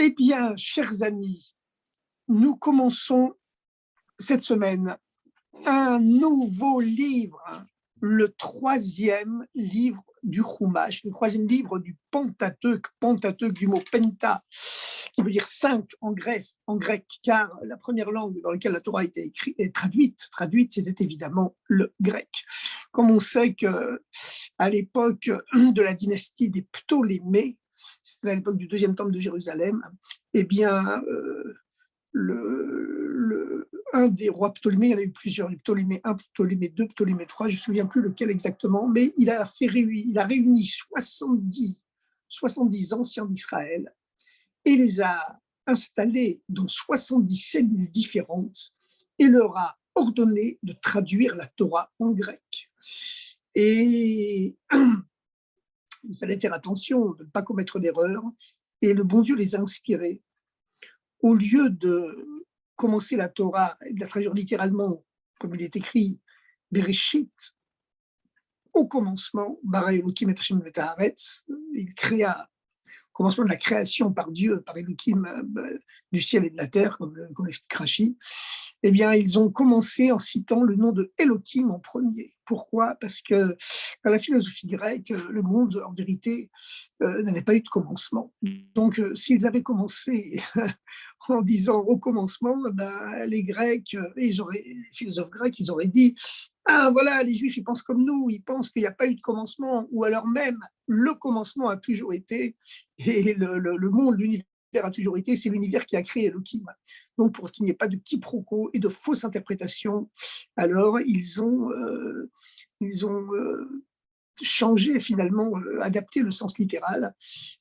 Eh bien, chers amis, nous commençons cette semaine un nouveau livre, le troisième livre du Chumash, le troisième livre du Pentateuque, Pentateuque du mot penta, qui veut dire cinq en grec, car la première langue dans laquelle la Torah a été écrite et traduite, c'était évidemment le grec. Comme on sait que à l'époque de la dynastie des Ptolémées, c'était à l'époque du deuxième temple de Jérusalem, eh bien, un des rois Ptolémée, il y en a eu plusieurs, Ptolémée I, Ptolémée II, Ptolémée III, je ne me souviens plus lequel exactement, mais il a réuni 70 anciens d'Israël et les a installés dans 70 cellules différentes et leur a ordonné de traduire la Torah en grec. Et il fallait faire attention de ne pas commettre d'erreur, et le bon Dieu les a inspirés. Au lieu de commencer la Torah et de la traduire littéralement, comme il est écrit, Bereshit, au commencement, Bara Elohim et Hashem et Haaretz, il créa, au commencement de la création par Dieu, par Elohim, du ciel et de la terre, comme l'explique Rashi, eh bien, ils ont commencé en citant le nom de Elohim en premier. Pourquoi ? Parce que dans la philosophie grecque, le monde, en vérité, n'avait pas eu de commencement. Donc, s'ils avaient commencé en disant au commencement, ben, les Grecs, les philosophes grecs, ils auraient dit ah voilà, les Juifs, ils pensent comme nous, ils pensent qu'il n'y a pas eu de commencement, ou alors même le commencement a toujours été, et le monde, l'univers a toujours été, c'est l'univers qui a créé Elohim. Donc, pour qu'il n'y ait pas de quiproquos et de fausses interprétations, alors ils ont changé finalement, adapté le sens littéral,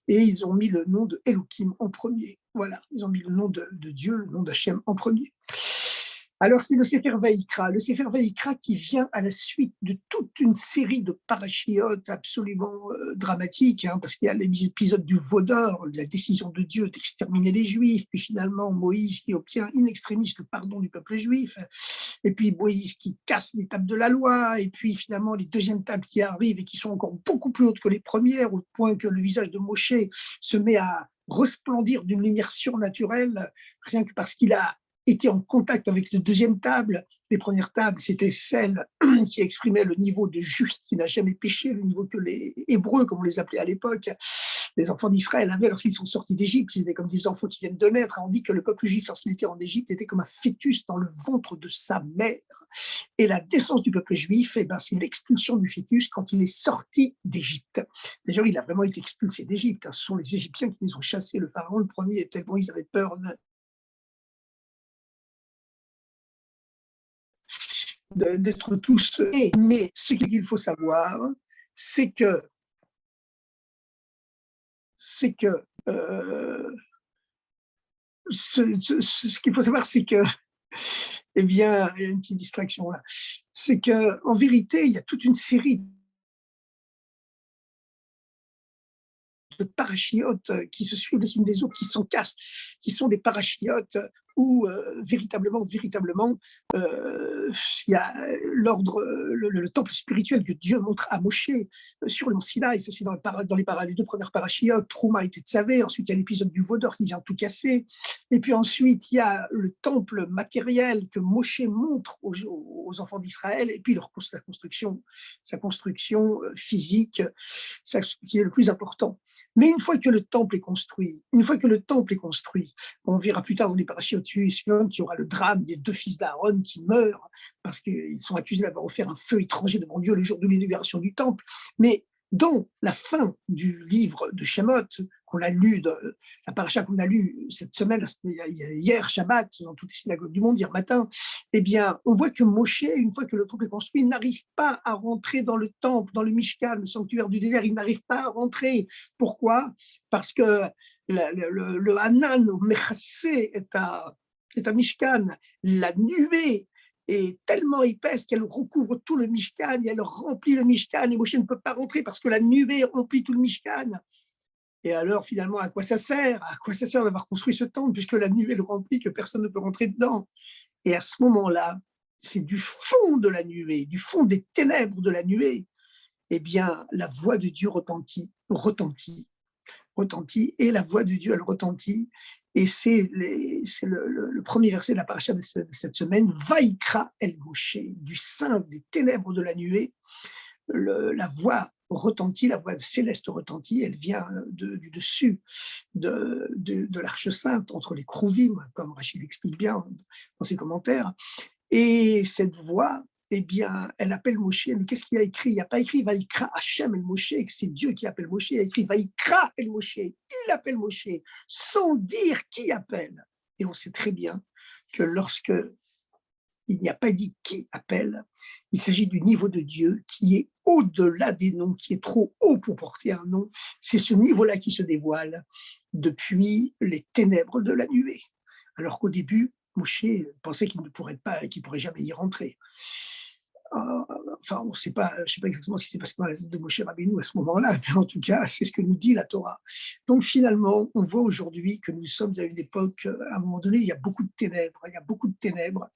et ils ont mis le nom de Elohim en premier. Voilà, ils ont mis le nom de Dieu, le nom d'Hachem en premier. Alors, c'est le Sefer Vaïkra qui vient à la suite de toute une série de parachiotes absolument dramatiques, parce qu'il y a l'épisode du veau d'or, la décision de Dieu d'exterminer les Juifs, puis finalement Moïse qui obtient in extremis le pardon du peuple juif, et puis Moïse qui casse les tables de la loi, et puis finalement les deuxièmes tables qui arrivent et qui sont encore beaucoup plus hautes que les premières, au point que le visage de Moshe se met à resplendir d'une lumière surnaturelle, rien que parce qu'il a été en contact avec les deuxièmes tables. Les premières tables, c'était celles qui exprimaient le niveau de juste qui n'a jamais péché, le niveau que les Hébreux, comme on les appelait à l'époque, les enfants d'Israël avaient lorsqu'ils sont sortis d'Égypte. Ils étaient comme des enfants qui viennent de naître. On dit que le peuple juif, lorsqu'il était en Égypte, était comme un fœtus dans le ventre de sa mère. Et la descente du peuple juif, eh ben, c'est l'expulsion du fœtus quand il est sorti d'Égypte. D'ailleurs, il a vraiment été expulsé d'Égypte. Ce sont les Égyptiens qui les ont chassés. Le pharaon, le premier, tellement ils avaient peur d'être tous. Mais ce qu'il faut savoir, c'est que ce qu'il faut savoir, c'est que, eh bien, il y a une petite distraction là, c'est que en vérité, il y a toute une série de parachiotes qui se suivent les unes des autres, qui s'encastrent, qui sont des parachiotes où véritablement, il y a l'ordre, le temple spirituel que Dieu montre à Moshe sur le mont Sinaï. Ça, c'est dans les deux premières parachiotes, Trouma et Tetzavé. Ensuite, il y a l'épisode du veau d'or qui vient tout casser. Et puis ensuite, il y a le temple matériel que Moshe montre aux enfants d'Israël. Et puis sa construction physique, ça, qui est le plus important. Mais une fois que le temple est construit, on verra plus tard dans les parachiotes suivants qu'il y aura le drame des deux fils d'Aaron qui meurent parce qu'ils sont accusés d'avoir offert un feu étranger devant Dieu le jour de l'inauguration du temple. Mais dans la fin du livre de Shemot, qu'on a lu, la paracha qu'on a lu cette semaine, hier, Shabbat, dans toutes les synagogues du monde, hier matin, eh bien, on voit que Moshe, une fois que le temple est construit, n'arrive pas à rentrer dans le temple, dans le Mishkan, le sanctuaire du désert, il n'arrive pas à rentrer. Pourquoi ? Parce que le Hanan, Mechassé, est à Mishkan, la nuée est tellement épaisse qu'elle recouvre tout le Mishkan et elle remplit le Mishkan et Moshe ne peut pas rentrer parce que la nuée remplit tout le Mishkan. Et alors, finalement, à quoi ça sert ? À quoi ça sert d'avoir construit ce temple puisque la nuée le remplit, que personne ne peut rentrer dedans ? Et à ce moment-là, c'est du fond de la nuée, du fond des ténèbres de la nuée, eh bien, la voix de Dieu retentit. retentit, et la voix de Dieu, elle retentit. Et c'est le premier verset de la paracha de cette semaine, Vaïkra El Moshe, du sein des ténèbres de la nuée, la voix retentit, la voix céleste retentit, elle vient du dessus de l'Arche Sainte, entre les Krouvim, comme Rachid explique bien dans ses commentaires. Et cette voix, eh bien, elle appelle Moshe. Mais qu'est-ce qu'il y a écrit? Il n'y a pas écrit Vaïkra Hachem El Moshe, que c'est Dieu qui appelle Moshe. Il y a écrit Vaïkra El Moshe. Il appelle Moshe, sans dire qui appelle. Et on sait très bien que lorsque il n'y a pas dit qui appelle, il s'agit du niveau de Dieu qui est au-delà des noms, qui est trop haut pour porter un nom. C'est ce niveau-là qui se dévoile depuis les ténèbres de la nuée. Alors qu'au début, Moshe pensait qu'il ne pourrait pas, qu'il pourrait jamais y rentrer. Enfin, on sait pas, je ne sais pas exactement ce qui s'est passé dans la vie de Moshe Rabbeinu à ce moment-là, mais en tout cas, c'est ce que nous dit la Torah. Donc finalement, on voit aujourd'hui que nous sommes à une époque, à un moment donné, il y a beaucoup de ténèbres, il y a beaucoup de ténèbres.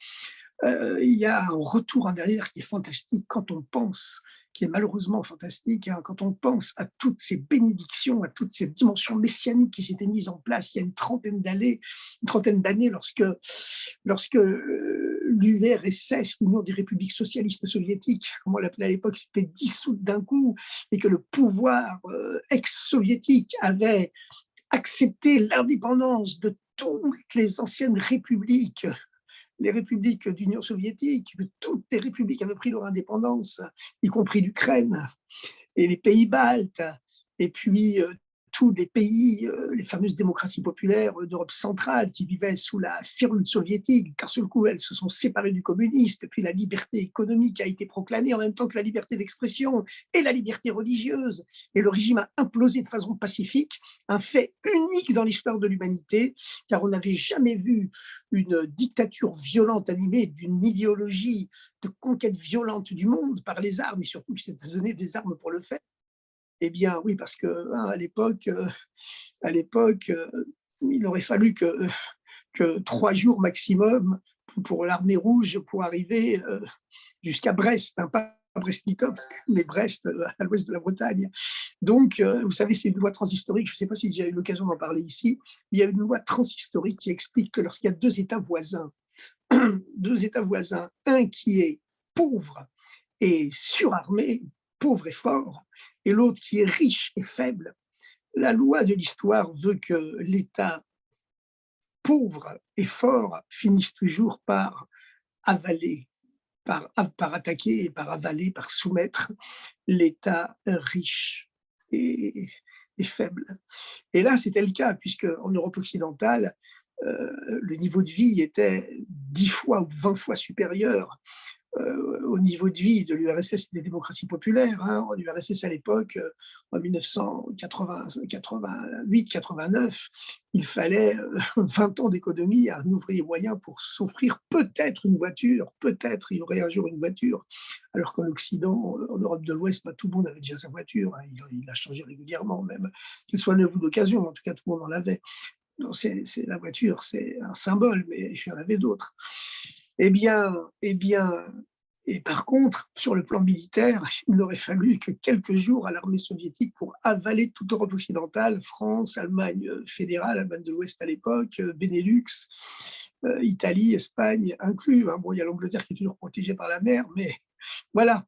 Il y a un retour en arrière qui est fantastique quand on pense, qui est malheureusement fantastique, hein, quand on pense à toutes ces bénédictions, à toutes ces dimensions messianiques qui s'étaient mises en place il y a une trentaine d'années, lorsque l'URSS, l'Union des républiques socialistes soviétiques, comme on l'appelait à l'époque, s'était dissoute d'un coup, et que le pouvoir ex-soviétique avait accepté l'indépendance de toutes les anciennes républiques, les républiques d'Union soviétique, toutes les républiques avaient pris leur indépendance, y compris l'Ukraine et les pays baltes, et puis tous les pays, les fameuses démocraties populaires d'Europe centrale qui vivaient sous la firule soviétique, car sur le coup, elles se sont séparées du communisme, et puis la liberté économique a été proclamée en même temps que la liberté d'expression et la liberté religieuse, et le régime a implosé de façon pacifique, un fait unique dans l'histoire de l'humanité, car on n'avait jamais vu une dictature violente animée d'une idéologie de conquête violente du monde par les armes, et surtout qui s'était donné des armes pour le faire. Eh bien, oui, parce que hein, à l'époque, il aurait fallu que 3 jours maximum pour l'armée rouge pour arriver jusqu'à Brest, hein, pas Brest-Litovsk, mais Brest, à l'ouest de la Bretagne. Donc, vous savez, c'est une loi transhistorique, je ne sais pas si j'ai eu l'occasion d'en parler ici, il y a une loi transhistorique qui explique que lorsqu'il y a deux États voisins, un qui est pauvre et surarmé, pauvre et fort, et l'autre qui est riche et faible, la loi de l'histoire veut que l'État pauvre et fort finisse toujours par avaler, par attaquer et par avaler, par soumettre l'État riche et, et faible. Et là, c'était le cas, puisque en Europe occidentale, le niveau de vie était 10 fois ou 20 fois supérieur au niveau de vie de l'URSS et des démocraties populaires. Hein. L'URSS à l'époque, en 1988-89, il fallait 20 ans d'économie à un ouvrier moyen pour s'offrir peut-être une voiture, peut-être il y aurait un jour une voiture, alors qu'en Occident, en Europe de l'Ouest, bah, tout le monde avait déjà sa voiture, hein. Il a changé régulièrement, même qu'il soit neuf ou d'occasion, en tout cas tout le monde en avait. Donc la voiture, c'est un symbole, mais il y en avait d'autres. Eh bien, eh bien, et par contre, sur le plan militaire, il n'aurait fallu que quelques jours à l'armée soviétique pour avaler toute l'Europe occidentale, France, Allemagne fédérale, Allemagne de l'Ouest à l'époque, Benelux, Italie, Espagne inclus. Hein. Bon, il y a l'Angleterre qui est toujours protégée par la mer, mais voilà.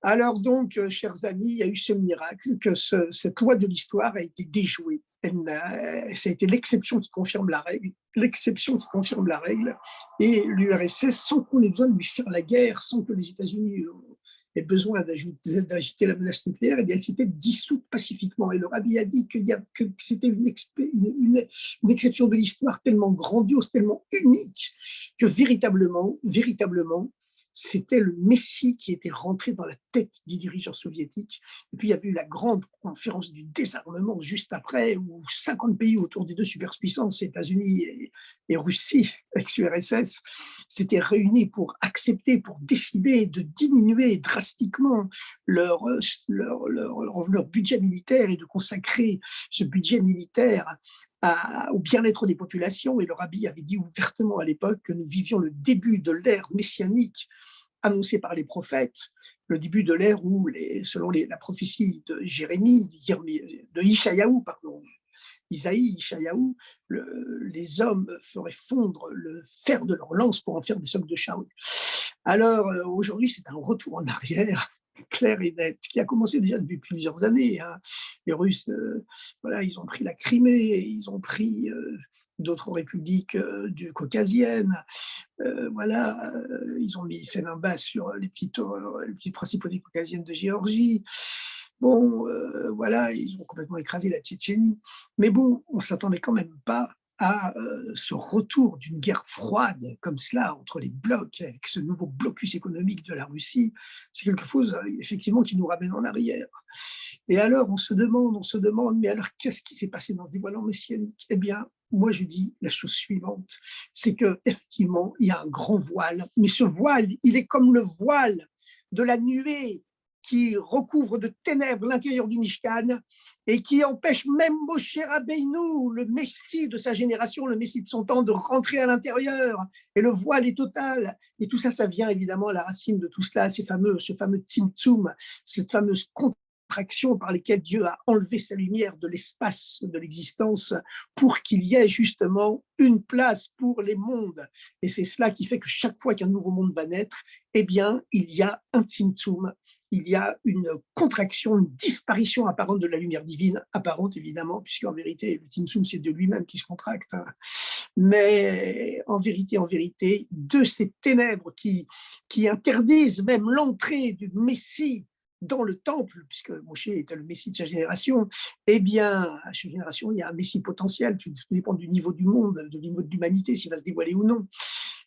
Alors donc, chers amis, il y a eu ce miracle que cette loi de l'histoire a été déjouée. Ça a été l'exception qui confirme la règle, l'exception qui confirme la règle, et l'URSS, sans qu'on ait besoin de lui faire la guerre, sans que les États-Unis aient besoin d'agiter la menace nucléaire, eh bien, elle s'était dissoute pacifiquement. Et le rabbi a dit que c'était une exception de l'histoire tellement grandiose, tellement unique, que véritablement, c'était le Messie qui était rentré dans la tête des dirigeants soviétiques. Et puis, il y avait eu la grande conférence du désarmement juste après, où 50 pays autour des deux superpuissances, États-Unis et Russie, ex-URSS, s'étaient réunis pour accepter, pour décider de diminuer drastiquement leur budget militaire et de consacrer ce budget militaire au bien-être des populations. Et le rabbi avait dit ouvertement à l'époque que nous vivions le début de l'ère messianique annoncée par les prophètes, le début de l'ère où, selon la prophétie de Jérémie, de Ishaïaou, pardon, Isaïe, Ishayahu, les hommes feraient fondre le fer de leur lance pour en faire des socs de charrue. Alors aujourd'hui, c'est un retour en arrière clair et net, qui a commencé déjà depuis plusieurs années, hein. Les Russes, voilà, ils ont pris la Crimée, ils ont pris d'autres républiques caucasiennes. Voilà, ils ont fait main basse sur les petites principautés caucasiennes de Géorgie. Bon, voilà, ils ont complètement écrasé la Tchétchénie. Mais bon, on ne s'attendait quand même pas à ce retour d'une guerre froide comme cela entre les blocs, avec ce nouveau blocus économique de la Russie. C'est quelque chose, effectivement, qui nous ramène en arrière. Et alors, on se demande, mais alors qu'est-ce qui s'est passé dans ce dévoilement messianique? Eh bien, moi, je dis la chose suivante, c'est qu'effectivement, il y a un grand voile, mais ce voile, il est comme le voile de la nuée qui recouvre de ténèbres l'intérieur du Mishkan et qui empêche même Moshe Rabbeinu, le Messie de sa génération, le Messie de son temps, de rentrer à l'intérieur. Et le voile est total. Et tout ça, ça vient évidemment à la racine de tout cela, ce fameux Tzimtzum, cette fameuse contraction par lesquelles Dieu a enlevé sa lumière de l'espace de l'existence pour qu'il y ait justement une place pour les mondes. Et c'est cela qui fait que chaque fois qu'un nouveau monde va naître, eh bien, il y a un Tzimtzum, il y a une contraction, une disparition apparente de la lumière divine, apparente évidemment, puisqu'en vérité, le Tzimtzum, c'est de lui-même qui se contracte, hein. Mais en vérité, de ces ténèbres qui interdisent même l'entrée du Messie dans le temple, puisque Moshe était le Messie de sa génération, eh bien, à chaque génération, il y a un Messie potentiel, tout dépend du niveau du monde, du niveau de l'humanité, s'il va se dévoiler ou non,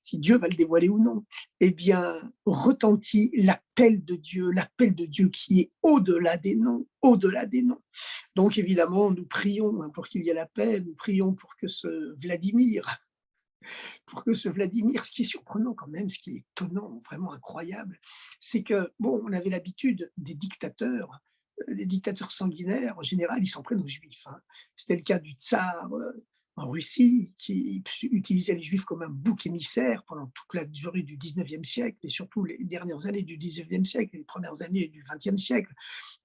si Dieu va le dévoiler ou non. Eh bien, retentit l'appel de Dieu qui est au-delà des noms, au-delà des noms. Donc, évidemment, nous prions pour qu'il y ait la paix, nous prions pour que ce Vladimir, ce qui est surprenant quand même, ce qui est étonnant, vraiment incroyable, c'est que, bon, on avait l'habitude des dictateurs, les dictateurs sanguinaires, en général, ils s'en prennent aux Juifs, hein. C'était le cas du tsar en Russie, qui utilisait les Juifs comme un bouc émissaire pendant toute la durée du 19e siècle, et surtout les dernières années du 19e siècle, les premières années du 20e siècle,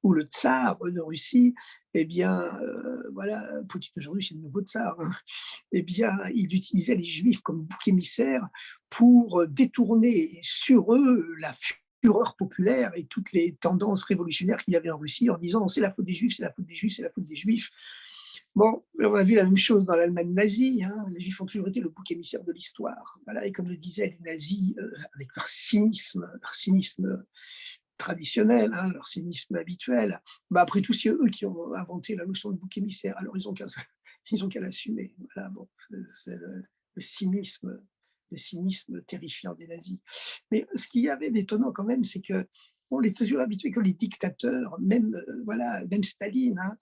où le tsar de Russie, eh bien, voilà, Poutine aujourd'hui, c'est le nouveau tsar, hein, eh bien, il utilisait les Juifs comme bouc émissaire pour détourner sur eux la fureur populaire et toutes les tendances révolutionnaires qu'il y avait en Russie en disant c'est la faute des Juifs, c'est la faute des Juifs, c'est la faute des Juifs. Bon, on a vu la même chose dans l'Allemagne nazie, hein. Les Juifs ont toujours été le bouc émissaire de l'histoire. Voilà, et comme le disaient les nazis, avec leur cynisme traditionnel, hein, leur cynisme habituel, bah après tout, c'est eux qui ont inventé la notion de bouc émissaire. Alors, ils ont qu'à l'assumer. Voilà, bon, c'est le cynisme, le cynisme terrifiant des nazis. Mais ce qu'il y avait d'étonnant quand même, c'est que on est toujours habitué que les dictateurs, même, voilà, même Staline, hein,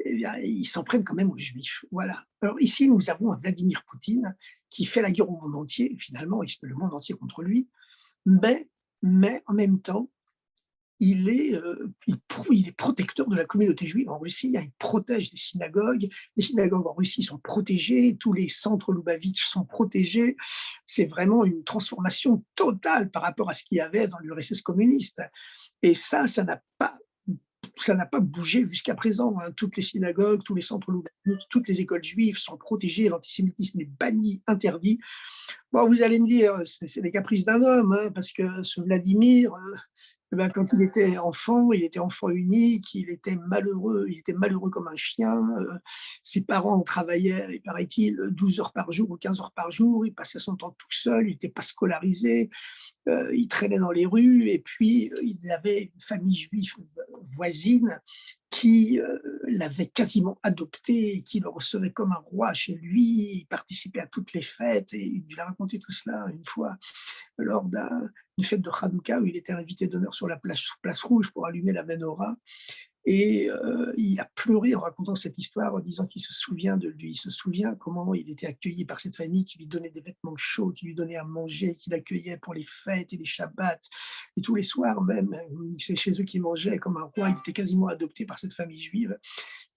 eh bien, ils s'en prennent quand même aux Juifs. Voilà. Alors ici, nous avons un Vladimir Poutine qui fait la guerre au monde entier, finalement, il se met le monde entier contre lui, mais, mais en même temps, il est protecteur de la communauté juive en Russie, hein. Il protège les synagogues. Les synagogues en Russie sont protégées, tous les centres Loubavitch sont protégés. C'est vraiment une transformation totale par rapport à ce qu'il y avait dans l'URSS communiste. Et ça n'a pas bougé jusqu'à présent, hein. Toutes les synagogues, tous les centres Loubavitch, toutes les écoles juives sont protégées, l'antisémitisme est banni, interdit. Bon, vous allez me dire, c'est les caprices d'un homme, hein, parce que ce Vladimir, eh ben, quand il était enfant unique, il était malheureux comme un chien. Ses parents travaillaient, il paraît-il, 12 heures par jour ou 15 heures par jour. Il passait son temps tout seul, il n'était pas scolarisé. Il traînait dans les rues et puis il avait une famille juive voisine qui l'avait quasiment adopté, qui le recevait comme un roi chez lui. Il participait à toutes les fêtes et il a raconté tout cela une fois lors d'une fête de Hanouka où il était invité d'honneur sur la place rouge pour allumer la menorah. Et il a pleuré en racontant cette histoire, en disant qu'il se souvient de lui. Il se souvient comment il était accueilli par cette famille qui lui donnait des vêtements chauds, qui lui donnait à manger, qui l'accueillait pour les fêtes et les Shabbats. Et tous les soirs même, c'est chez eux qu'il mangeait comme un roi. Il était quasiment adopté par cette famille juive.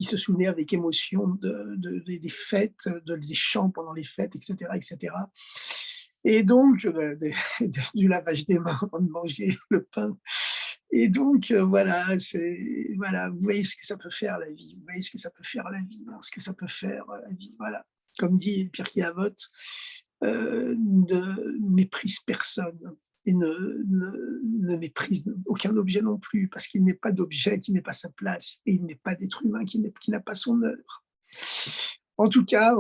Il se souvenait avec émotion des fêtes, des chants pendant les fêtes, etc. etc. Et donc, du lavage des mains avant de manger le pain. Et donc, voilà, voilà, vous voyez ce que ça peut faire la vie, vous voyez ce que ça peut faire la vie, hein, ce que ça peut faire la vie, voilà. Comme dit Pierre Guillavot, ne méprise personne et ne méprise aucun objet non plus, parce qu'il n'est pas d'objet qui n'est pas sa place et il n'est pas d'être humain qui n'a pas son œuvre. En tout cas,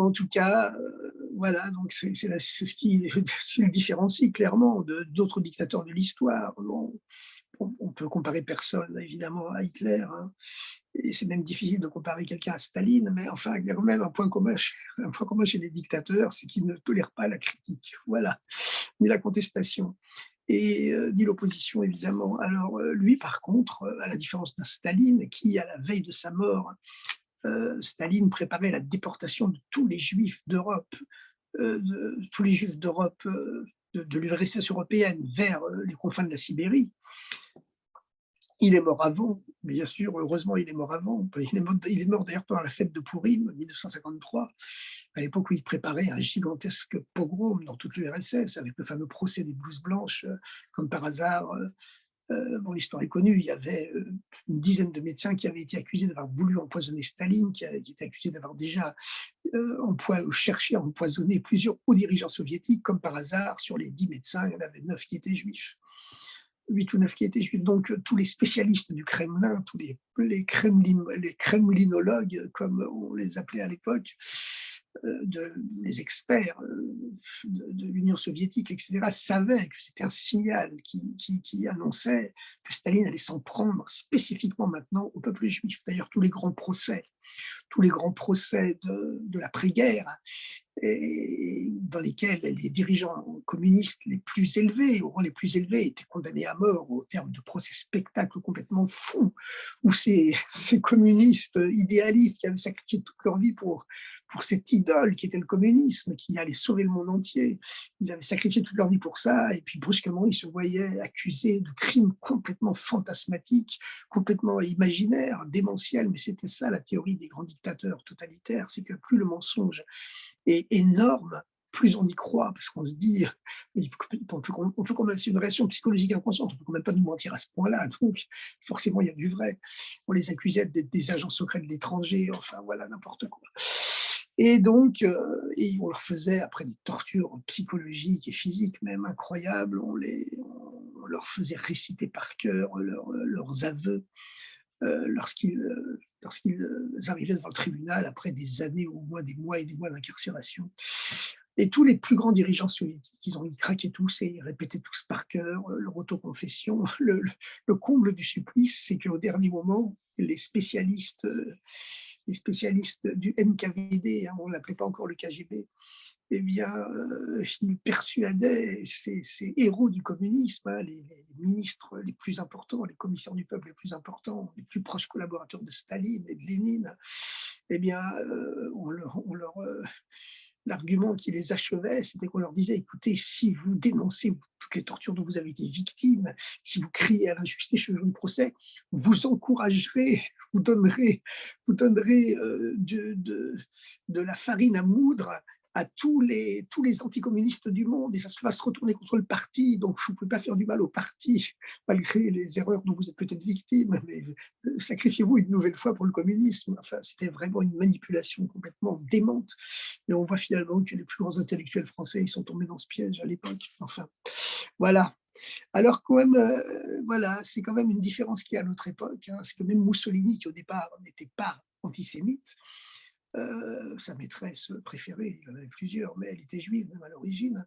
voilà, donc c'est ce qui le différencie clairement de d'autres dictateurs de l'histoire. Bon, on peut comparer personne évidemment à Hitler, hein, et c'est même difficile de comparer quelqu'un à Staline, mais enfin, il y a quand même un point commun chez les dictateurs, c'est qu'ils ne tolèrent pas la critique, voilà, ni la contestation et ni l'opposition évidemment. Alors, lui par contre, à la différence d'un Staline qui, à la veille de sa mort, Staline préparait la déportation de tous les juifs d'Europe, de l'URSS européenne vers les confins de la Sibérie. Il est mort avant, bien sûr, heureusement il est mort avant. Il est mort d'ailleurs pendant la fête de Pourim, 1953, à l'époque où il préparait un gigantesque pogrom dans toute l'URSS, avec le fameux procès des blouses blanches, comme par hasard. Bon, l'histoire est connue, il y avait une dizaine de médecins qui avaient été accusés d'avoir voulu empoisonner Staline, qui était accusé d'avoir déjà cherché à empoisonner plusieurs hauts dirigeants soviétiques. Comme par hasard, sur les 10 médecins, il y en avait 9 qui étaient juifs. 8 ou 9 qui étaient juifs. Donc, tous les spécialistes du Kremlin, tous les kremlinologues, comme on les appelait à l'époque, les experts de l'Union soviétique, etc., savaient que c'était un signal qui annonçait que Staline allait s'en prendre spécifiquement maintenant au peuple juif. D'ailleurs, tous les grands procès de l'après-guerre, et dans lesquels les dirigeants communistes les plus élevés, au rang les plus élevés, étaient condamnés à mort au terme de procès spectacles complètement fous, où ces communistes idéalistes qui avaient sacrifié toute leur vie pour cette idole qui était le communisme, qui allait sauver le monde entier, ils avaient sacrifié toute leur vie pour ça, et puis brusquement, ils se voyaient accusés de crimes complètement fantasmatiques, complètement imaginaires, démentiels, mais c'était ça la théorie des grands dictateurs totalitaires, c'est que plus le mensonge est énorme, plus on y croit, parce qu'on se dit, on peut quand même, c'est une réaction psychologique inconsciente, on peut quand même pas nous mentir à ce point-là, donc forcément il y a du vrai. On les accusait d'être des agents secrets de l'étranger, enfin voilà, n'importe quoi. Et donc, et on leur faisait, après des tortures psychologiques et physiques même incroyables, on leur faisait réciter par cœur leurs aveux lorsqu'ils arrivaient devant le tribunal après des années, au moins des mois et des mois d'incarcération. Et tous les plus grands dirigeants soviétiques, ils craquaient tous et ils répétaient tous par cœur leur autoconfession. Le comble du supplice, c'est qu'au dernier moment, les spécialistes du NKVD, hein, on ne l'appelait pas encore le KGB, eh bien, il persuadait ces héros du communisme, hein, les ministres les plus importants, les commissaires du peuple les plus importants, les plus proches collaborateurs de Staline et de Lénine, eh bien, l'argument qui les achevait, c'était qu'on leur disait, écoutez, si vous dénoncez toutes les tortures dont vous avez été victime, si vous criez à l'injustice le jour du procès, vous encouragerez, vous donnerez de la farine à moudre à tous les anticommunistes du monde, et ça va se retourner contre le parti, donc vous ne pouvez pas faire du mal au parti, malgré les erreurs dont vous êtes peut-être victime, mais sacrifiez-vous une nouvelle fois pour le communisme. Enfin, c'était vraiment une manipulation complètement démente, et on voit finalement que les plus grands intellectuels français, ils sont tombés dans ce piège à l'époque. Enfin, voilà. Alors quand même, voilà, c'est quand même une différence qu'il y a à notre époque, hein. C'est que même Mussolini, qui au départ n'était pas antisémite, sa maîtresse préférée, il en avait plusieurs, mais elle était juive même à l'origine,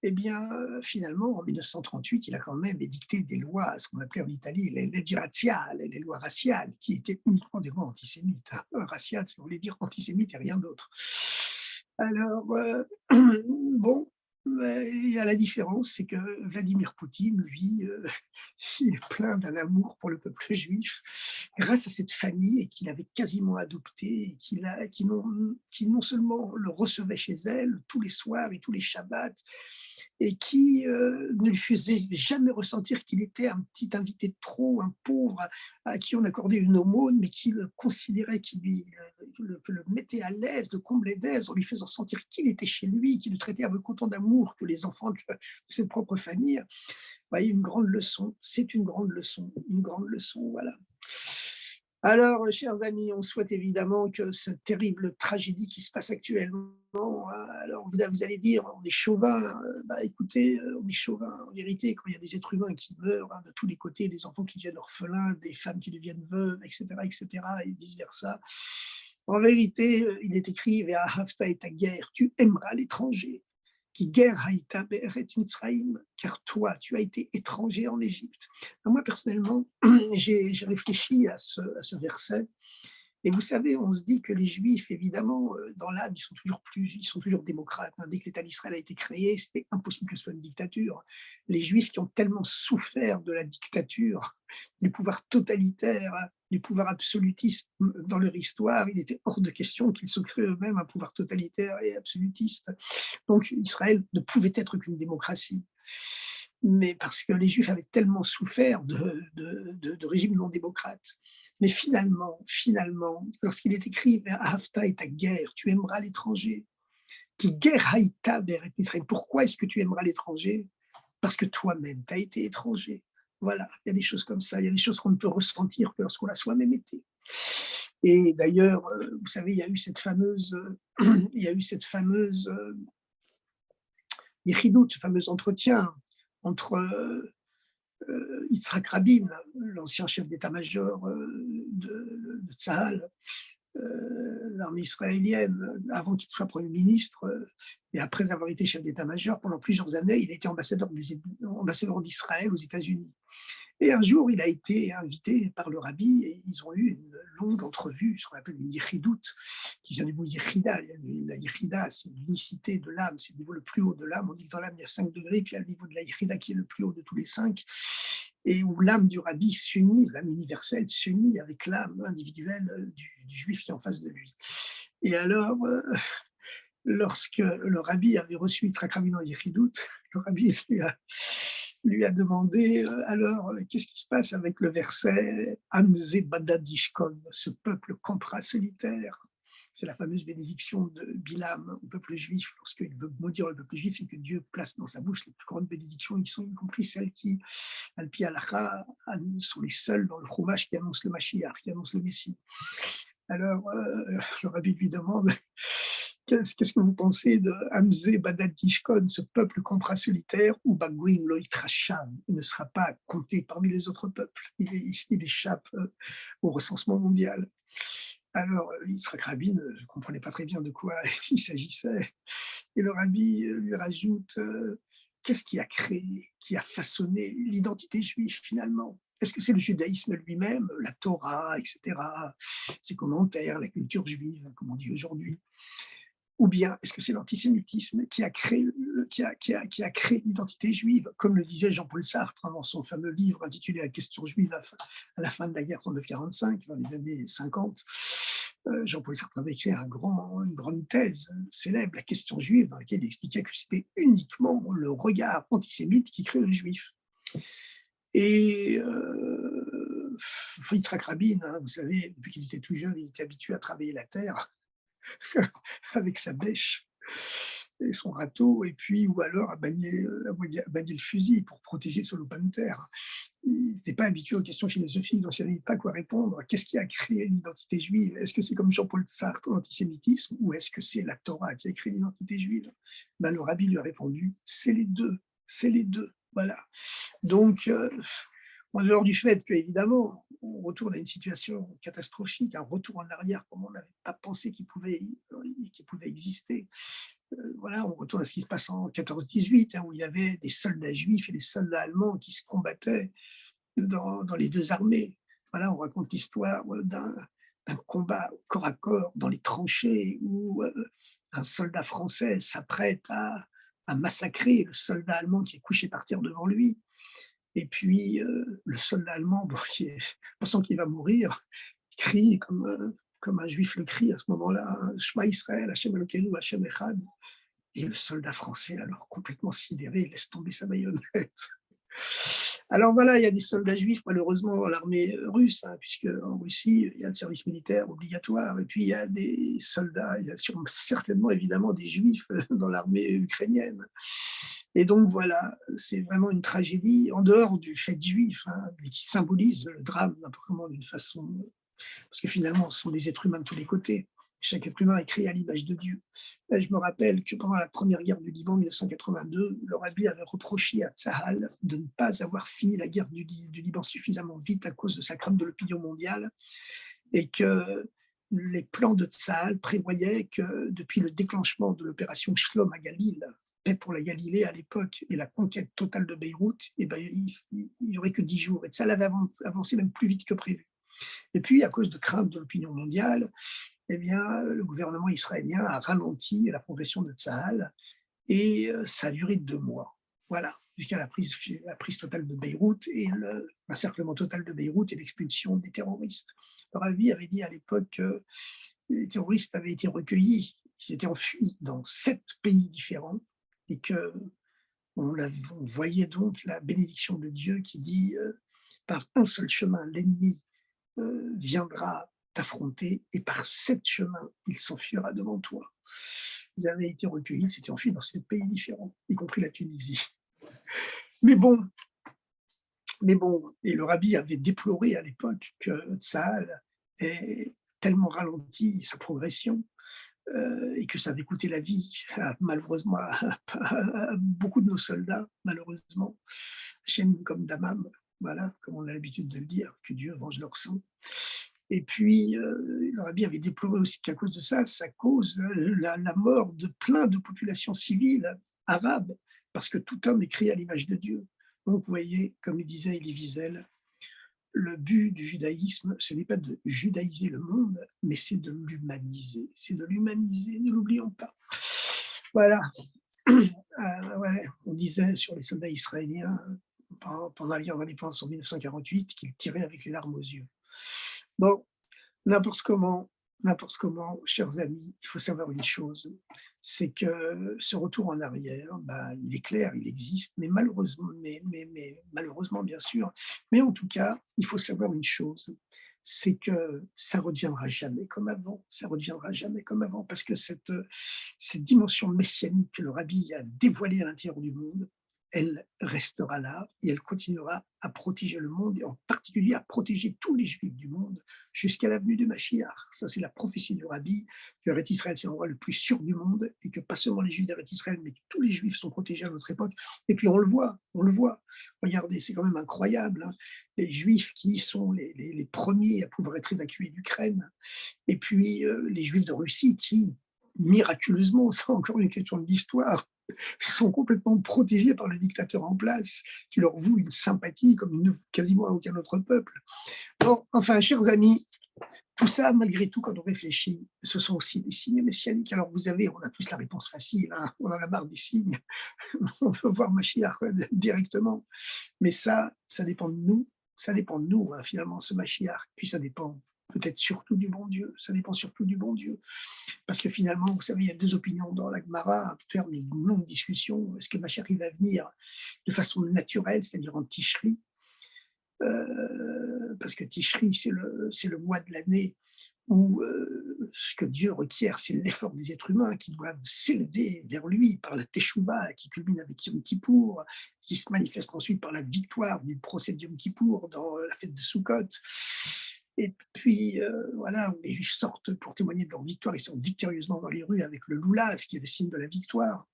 eh bien, finalement, en 1938, il a quand même édicté des lois, ce qu'on appelait en Italie les leggi razziali, les lois raciales, qui étaient uniquement des lois antisémites, hein. Racial, ça voulait dire antisémite et rien d'autre. Alors, bon, mais il y a la différence, c'est que Vladimir Poutine, lui, il est plein d'un amour pour le peuple juif, grâce à cette famille et qu'il avait quasiment adoptée, et qui non seulement le recevait chez elle tous les soirs et tous les shabbats, et qui ne lui faisait jamais ressentir qu'il était un petit invité de trop, un pauvre à qui on accordait une aumône, mais qui le considérait, que le mettait à l'aise, le comblait d'aise, en lui faisant sentir qu'il était chez lui, qui le traitait avec autant d'amour d'amour que les enfants de cette propre famille. Vous voyez, une grande leçon, c'est une grande leçon, voilà. Alors, chers amis, on souhaite évidemment que cette terrible tragédie qui se passe actuellement, alors vous allez dire, on est chauvin. Bah, écoutez, on est chauvin. En vérité, quand il y a des êtres humains qui meurent de tous les côtés, des enfants qui deviennent orphelins, des femmes qui deviennent veuves, etc., et vice-versa. En vérité, il est écrit: Ve'ahavta et ta guerre, tu aimeras l'étranger. Qui guerre haïta be'eretz Mitzrayim, car toi, tu as été étranger en Égypte. Alors moi, personnellement, j'ai réfléchi à ce verset. Et vous savez, on se dit que les Juifs, évidemment, dans l'âme, ils sont toujours démocrates. Dès que l'État d'Israël a été créé, c'était impossible que ce soit une dictature. Les Juifs qui ont tellement souffert de la dictature, du pouvoir totalitaire, du pouvoir absolutiste dans leur histoire, il était hors de question qu'ils se créent eux-mêmes un pouvoir totalitaire et absolutiste. Donc Israël ne pouvait être qu'une démocratie. Mais parce que les Juifs avaient tellement souffert de régimes non démocrates. Mais finalement, lorsqu'il est écrit Hafta et ta guerre, tu aimeras l'étranger. Qui guerre haïta beret Israël. Pourquoi est-ce que tu aimeras l'étranger? Parce que toi-même, tu as été étranger. Voilà, il y a des choses comme ça, il y a des choses qu'on ne peut ressentir que lorsqu'on l'a soi-même été. Et d'ailleurs, vous savez, il y a eu cette fameuse, Yechidut, ce fameux entretien entre Yitzhak Rabin, l'ancien chef d'état-major de Tsahal, l'armée israélienne, avant qu'il soit Premier ministre, et après avoir été chef d'état-major, pendant plusieurs années, il a été ambassadeur d'Israël aux États-Unis. Et un jour, il a été invité par le rabbi et ils ont eu une longue entrevue, ce qu'on appelle une yichidut, qui vient du mot yichida. La yichida, c'est l'unicité de l'âme, c'est le niveau le plus haut de l'âme. On dit que dans l'âme, il y a 5 degrés, puis il y a le niveau de la yichida qui est le plus haut de tous les 5, et où l'âme du rabbi s'unit, l'âme universelle s'unit avec l'âme individuelle du juif qui est en face de lui. Et alors, lorsque le rabbi avait reçu Yitzhak Rabin en yichidut, le rabbi lui a demandé alors qu'est-ce qui se passe avec le verset Amze Badadishkon, ce peuple campera solitaire. C'est la fameuse bénédiction de Bilam au peuple juif lorsqu'il veut maudire le peuple juif et que Dieu place dans sa bouche les plus grandes bénédictions, y compris celles qui, Al-Pi Halacha, sont les seules dans le Chumash qui annoncent le Mashiach, qui annoncent le Messie. Alors, le rabbi lui demande qu'est-ce que vous pensez de Hamze Badadishkon, ce peuple campera solitaire, ou Bagouim Loitracham, il ne sera pas compté parmi les autres peuples, il échappe au recensement mondial. Alors, Yitzhak Rabin ne comprenait pas très bien de quoi il s'agissait. Et le rabbi lui rajoute qu'est-ce qui a créé, qui a façonné l'identité juive finalement? Est-ce que c'est le judaïsme lui-même, la Torah, etc., ses commentaires, la culture juive, comme on dit aujourd'hui? Ou bien est-ce que c'est l'antisémitisme qui a créé, l'identité juive, comme le disait Jean-Paul Sartre dans son fameux livre intitulé La question juive à la fin de la guerre 39-45, dans les années 50. Jean-Paul Sartre avait écrit une grande thèse célèbre, La question juive, dans laquelle il expliquait que c'était uniquement le regard antisémite qui crée le juif. Et Yitzhak Rabin, vous savez, depuis qu'il était tout jeune, il était habitué à travailler la terre avec sa bêche et son râteau, et puis ou alors à manier le fusil pour protéger son lopin de terre. Il n'était pas habitué aux questions philosophiques, donc il ne savait pas quoi répondre. Qu'est-ce qui a créé l'identité juive? Est-ce que c'est comme Jean-Paul Sartre, l'antisémitisme, ou est-ce que c'est la Torah qui a créé l'identité juive? Le rabbi lui a répondu, c'est les deux, voilà. Donc, en dehors du fait qu'évidemment, on retourne à une situation catastrophique, un retour en arrière comme on n'avait pas pensé qu'il pouvait exister. Voilà, on retourne à ce qui se passe en 14-18, où il y avait des soldats juifs et des soldats allemands qui se combattaient dans les deux armées. Voilà, on raconte l'histoire d'un combat corps à corps dans les tranchées où un soldat français s'apprête à massacrer le soldat allemand qui est couché par terre devant lui. Et puis, le soldat allemand, pensant qu'il va mourir, crie comme un juif le crie à ce moment-là, Shema Israël, Hashem Elokeinu, Hashem Echad. Et le soldat français, alors complètement sidéré, laisse tomber sa baïonnette. Alors voilà, il y a des soldats juifs malheureusement dans l'armée russe, hein, puisque en Russie, il y a le service militaire obligatoire, et puis il y a des soldats, il y a certainement évidemment des juifs dans l'armée ukrainienne. Et donc voilà, c'est vraiment une tragédie, en dehors du fait juif, hein, mais qui symbolise le drame n'importe comment d'une façon, parce que finalement, ce sont des êtres humains de tous les côtés. Chaque être humain est créé à l'image de Dieu. Et je me rappelle que pendant la première guerre du Liban en 1982, le rabbi avait reproché à Tsahal de ne pas avoir fini la guerre du Liban suffisamment vite à cause de sa crainte de l'opinion mondiale, et que les plans de Tsahal prévoyaient que depuis le déclenchement de l'opération Shlom à Galil, paix pour la Galilée à l'époque, et la conquête totale de Beyrouth, eh ben, il n'y aurait que 10 jours. Et Tsahal avait avancé même plus vite que prévu. Et puis, à cause de craintes de l'opinion mondiale, eh bien, le gouvernement israélien a ralenti la progression de Tsahal, et ça a duré 2 mois. Voilà, jusqu'à la prise totale de Beyrouth et l'encerclement total de Beyrouth et l'expulsion des terroristes. Le Ravi avait dit à l'époque que les terroristes avaient été recueillis, ils étaient enfuis dans 7 pays différents, et que on voyait donc la bénédiction de Dieu qui dit par un seul chemin, l'ennemi viendra t'affronter, et par 7 chemins, il s'enfuira devant toi. Ils avaient été recueillis, ils s'étaient enfuis dans 7 pays différents, y compris la Tunisie. Mais bon, et le rabbi avait déploré à l'époque que Tsahal ait tellement ralenti sa progression, et que ça avait coûté la vie, malheureusement, à beaucoup de nos soldats, malheureusement, Hachem comme Damam, voilà, comme on a l'habitude de le dire, que Dieu venge leur sang. Et puis, le rabbi avait déploré aussi qu'à cause de ça, ça cause la mort de plein de populations civiles arabes, parce que tout homme est créé à l'image de Dieu. Donc, vous voyez, comme le disait Elie Wiesel, le but du judaïsme, ce n'est pas de judaïser le monde, mais c'est de l'humaniser. C'est de l'humaniser, ne l'oublions pas. Voilà. Ouais, on disait sur les soldats israéliens pendant la guerre d'indépendance en 1948 qu'ils tiraient avec les larmes aux yeux. Bon, n'importe comment, n'importe comment, chers amis, il faut savoir une chose, c'est que ce retour en arrière, bah, il est clair, il existe, mais malheureusement, malheureusement bien sûr, mais en tout cas, il faut savoir une chose, c'est que ça ne reviendra jamais comme avant, ça ne reviendra jamais comme avant, parce que cette dimension messianique que le rabbi a dévoilée à l'intérieur du monde, elle restera là et elle continuera à protéger le monde, et en particulier à protéger tous les juifs du monde jusqu'à la venue de Mashiach. Ça, c'est la prophétie du Rabbi, que Eretz Israël, c'est l'endroit le plus sûr du monde, et que pas seulement les juifs d'Eretz Israël, mais tous les juifs sont protégés à notre époque. Et puis on le voit, on le voit. Regardez, c'est quand même incroyable, hein. Les juifs qui sont les premiers à pouvoir être évacués d'Ukraine, et puis les juifs de Russie qui, miraculeusement, c'est encore une question d'histoire, sont complètement protégés par le dictateur en place, qui leur voue une sympathie comme il ne voue quasiment à aucun autre peuple. Bon, enfin, chers amis, tout ça, malgré tout, quand on réfléchit, ce sont aussi des signes messianiques. Alors, vous avez, on a tous la réponse facile, hein, on en a marre des signes, on veut voir Mashiach directement. Mais ça dépend de nous, ça dépend de nous, hein, finalement, ce Mashiach. Puis ça dépend peut-être surtout du bon Dieu, ça dépend surtout du bon Dieu. Parce que finalement, vous savez, il y a 2 opinions dans la Gemara, à terme d'une longue discussion. Est-ce que Mashiach il va venir de façon naturelle, c'est-à-dire en Tishri, parce que Tishri, c'est le mois de l'année où ce que Dieu requiert, c'est l'effort des êtres humains qui doivent s'élever vers lui par la Teshuvah, qui culmine avec Yom Kippour, qui se manifeste ensuite par la victoire du procès de Yom Kippour dans la fête de Sukkot. Et puis, voilà, où les Juifs sortent pour témoigner de leur victoire, ils sortent victorieusement dans les rues avec le loulav, qui est le signe de la victoire.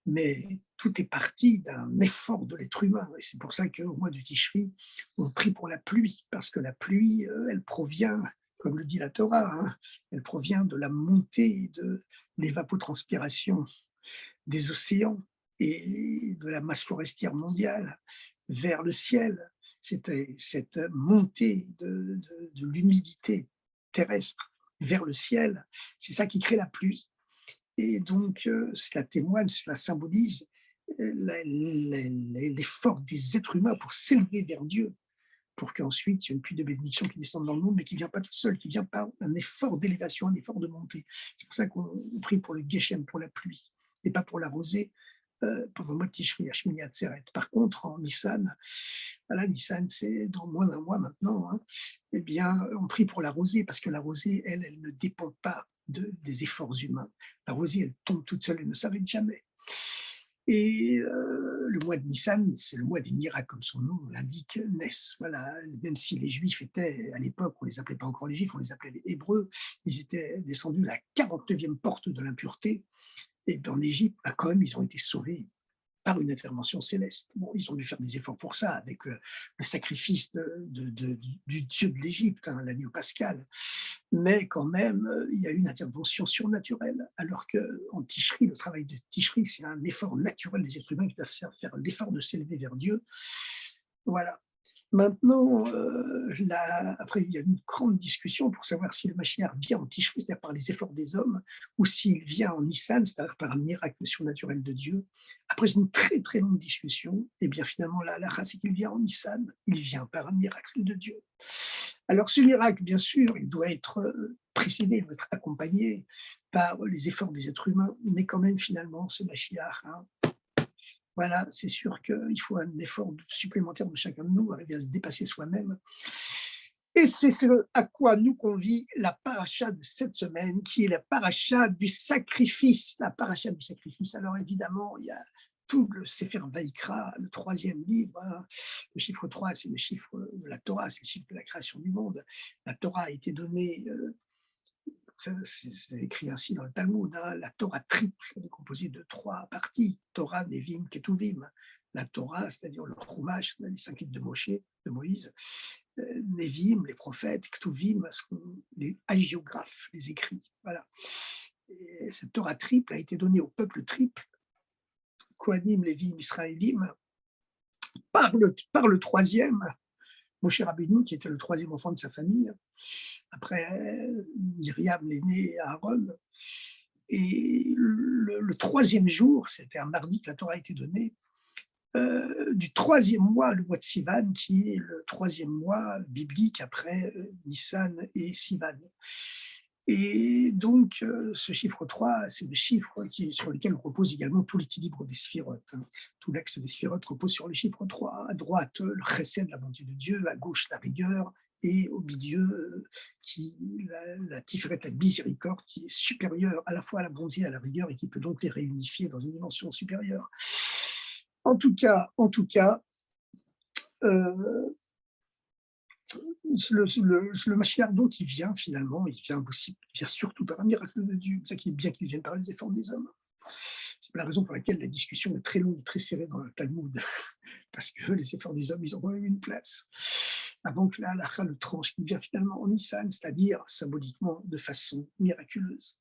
Mais tout est parti d'un effort de l'être humain. Et c'est pour ça qu'au mois de Tishri, on prie pour la pluie, parce que la pluie, elle provient, comme le dit la Torah, hein, elle provient de la montée de l'évapotranspiration des océans et de la masse forestière mondiale vers le ciel. C'était cette montée de l'humidité terrestre vers le ciel, c'est ça qui crée la pluie. Et donc, cela témoigne, cela symbolise l'effort des êtres humains pour s'élever vers Dieu, pour qu'ensuite il y ait une pluie de bénédiction qui descende dans le monde, mais qui ne vient pas toute seule, qui vient par un effort d'élévation, un effort de montée. C'est pour ça qu'on prie pour le Geshem, pour la pluie, et pas pour la rosée, pendant le mois de Tishri, à Shmini Atzeret. Par contre, en Nissan, voilà, Nissan, c'est dans moins d'un mois maintenant, hein, eh bien, on prie pour la rosée, parce que la rosée, elle ne dépend pas des efforts humains. La rosée, elle tombe toute seule, elle ne s'arrête jamais. Et le mois de Nissan, c'est le mois des miracles, comme son nom l'indique, naissent. Voilà, même si les Juifs étaient, à l'époque, on ne les appelait pas encore les Juifs, on les appelait les Hébreux, ils étaient descendus à la 49e porte de l'impureté. Et en Égypte, bah, quand même, ils ont été sauvés par une intervention céleste. Bon, ils ont dû faire des efforts pour ça, avec le sacrifice du dieu de l'Égypte, hein, l'agneau pascal. Mais quand même, il y a eu une intervention surnaturelle, alors qu'en Tishri, le travail de Tishri, c'est un effort naturel des êtres humains qui doivent faire l'effort de s'élever vers Dieu. Voilà. Maintenant, après, il y a une grande discussion pour savoir si le Mashiach vient en Tishri, c'est-à-dire par les efforts des hommes, ou s'il vient en Nissan, c'est-à-dire par un miracle surnaturel de Dieu. Après une très très longue discussion, et bien finalement, la halakha, c'est qu'il vient en Nissan, il vient par un miracle de Dieu. Alors ce miracle, bien sûr, il doit être précédé, il doit être accompagné par les efforts des êtres humains, mais quand même, finalement, ce Mashiach, hein, voilà, c'est sûr qu'il faut un effort supplémentaire de chacun de nous, arriver à se dépasser soi-même. Et c'est ce à quoi nous convie la paracha de cette semaine, qui est la paracha du sacrifice. La paracha du sacrifice. Alors évidemment, il y a tout le Sefer Vaïkra, le troisième livre. Hein. Le chiffre 3, c'est le chiffre de la Torah, c'est le chiffre de la création du monde. La Torah a été donnée, c'est écrit ainsi dans le Talmud, hein, la Torah triple, elle est composée de 3 parties, Torah, Nevim, Ketuvim. La Torah, c'est-à-dire le Chumash, les 5 livres de de Moïse, Nevim, les prophètes, Ketuvim, les hagiographes, les écrits. Voilà. Et cette Torah triple a été donnée au peuple triple, Kohanim, Lévim, Israélim, par le troisième, Moshe Rabbeinu, qui était le troisième enfant de sa famille, après Myriam, l'aîné, Aaron. Et le troisième jour, c'était un mardi que la Torah a été donnée, du troisième mois, le mois de Sivan, qui est le troisième mois biblique après Nissan et Sivan. Et donc, ce chiffre 3, c'est le chiffre sur lequel repose également tout l'équilibre des sphirotes. Hein. Tout l'axe des sphirotes repose sur le chiffre 3. À droite, le chesed, la bonté de Dieu, à gauche, la rigueur, et au milieu, la tiferet, la miséricorde, qui est supérieure à la fois à la bonté et à la rigueur, et qui peut donc les réunifier dans une dimension supérieure. En tout cas, le Mashiach, donc, il vient finalement, il vient surtout par un miracle de Dieu, bien qu'il vienne par les efforts des hommes. C'est la raison pour laquelle la discussion est très longue et très serrée dans le Talmud, parce que les efforts des hommes, ils ont quand même une place. Avant que la halakha le tranche, qui vient finalement en Nissan, c'est-à-dire symboliquement de façon miraculeuse.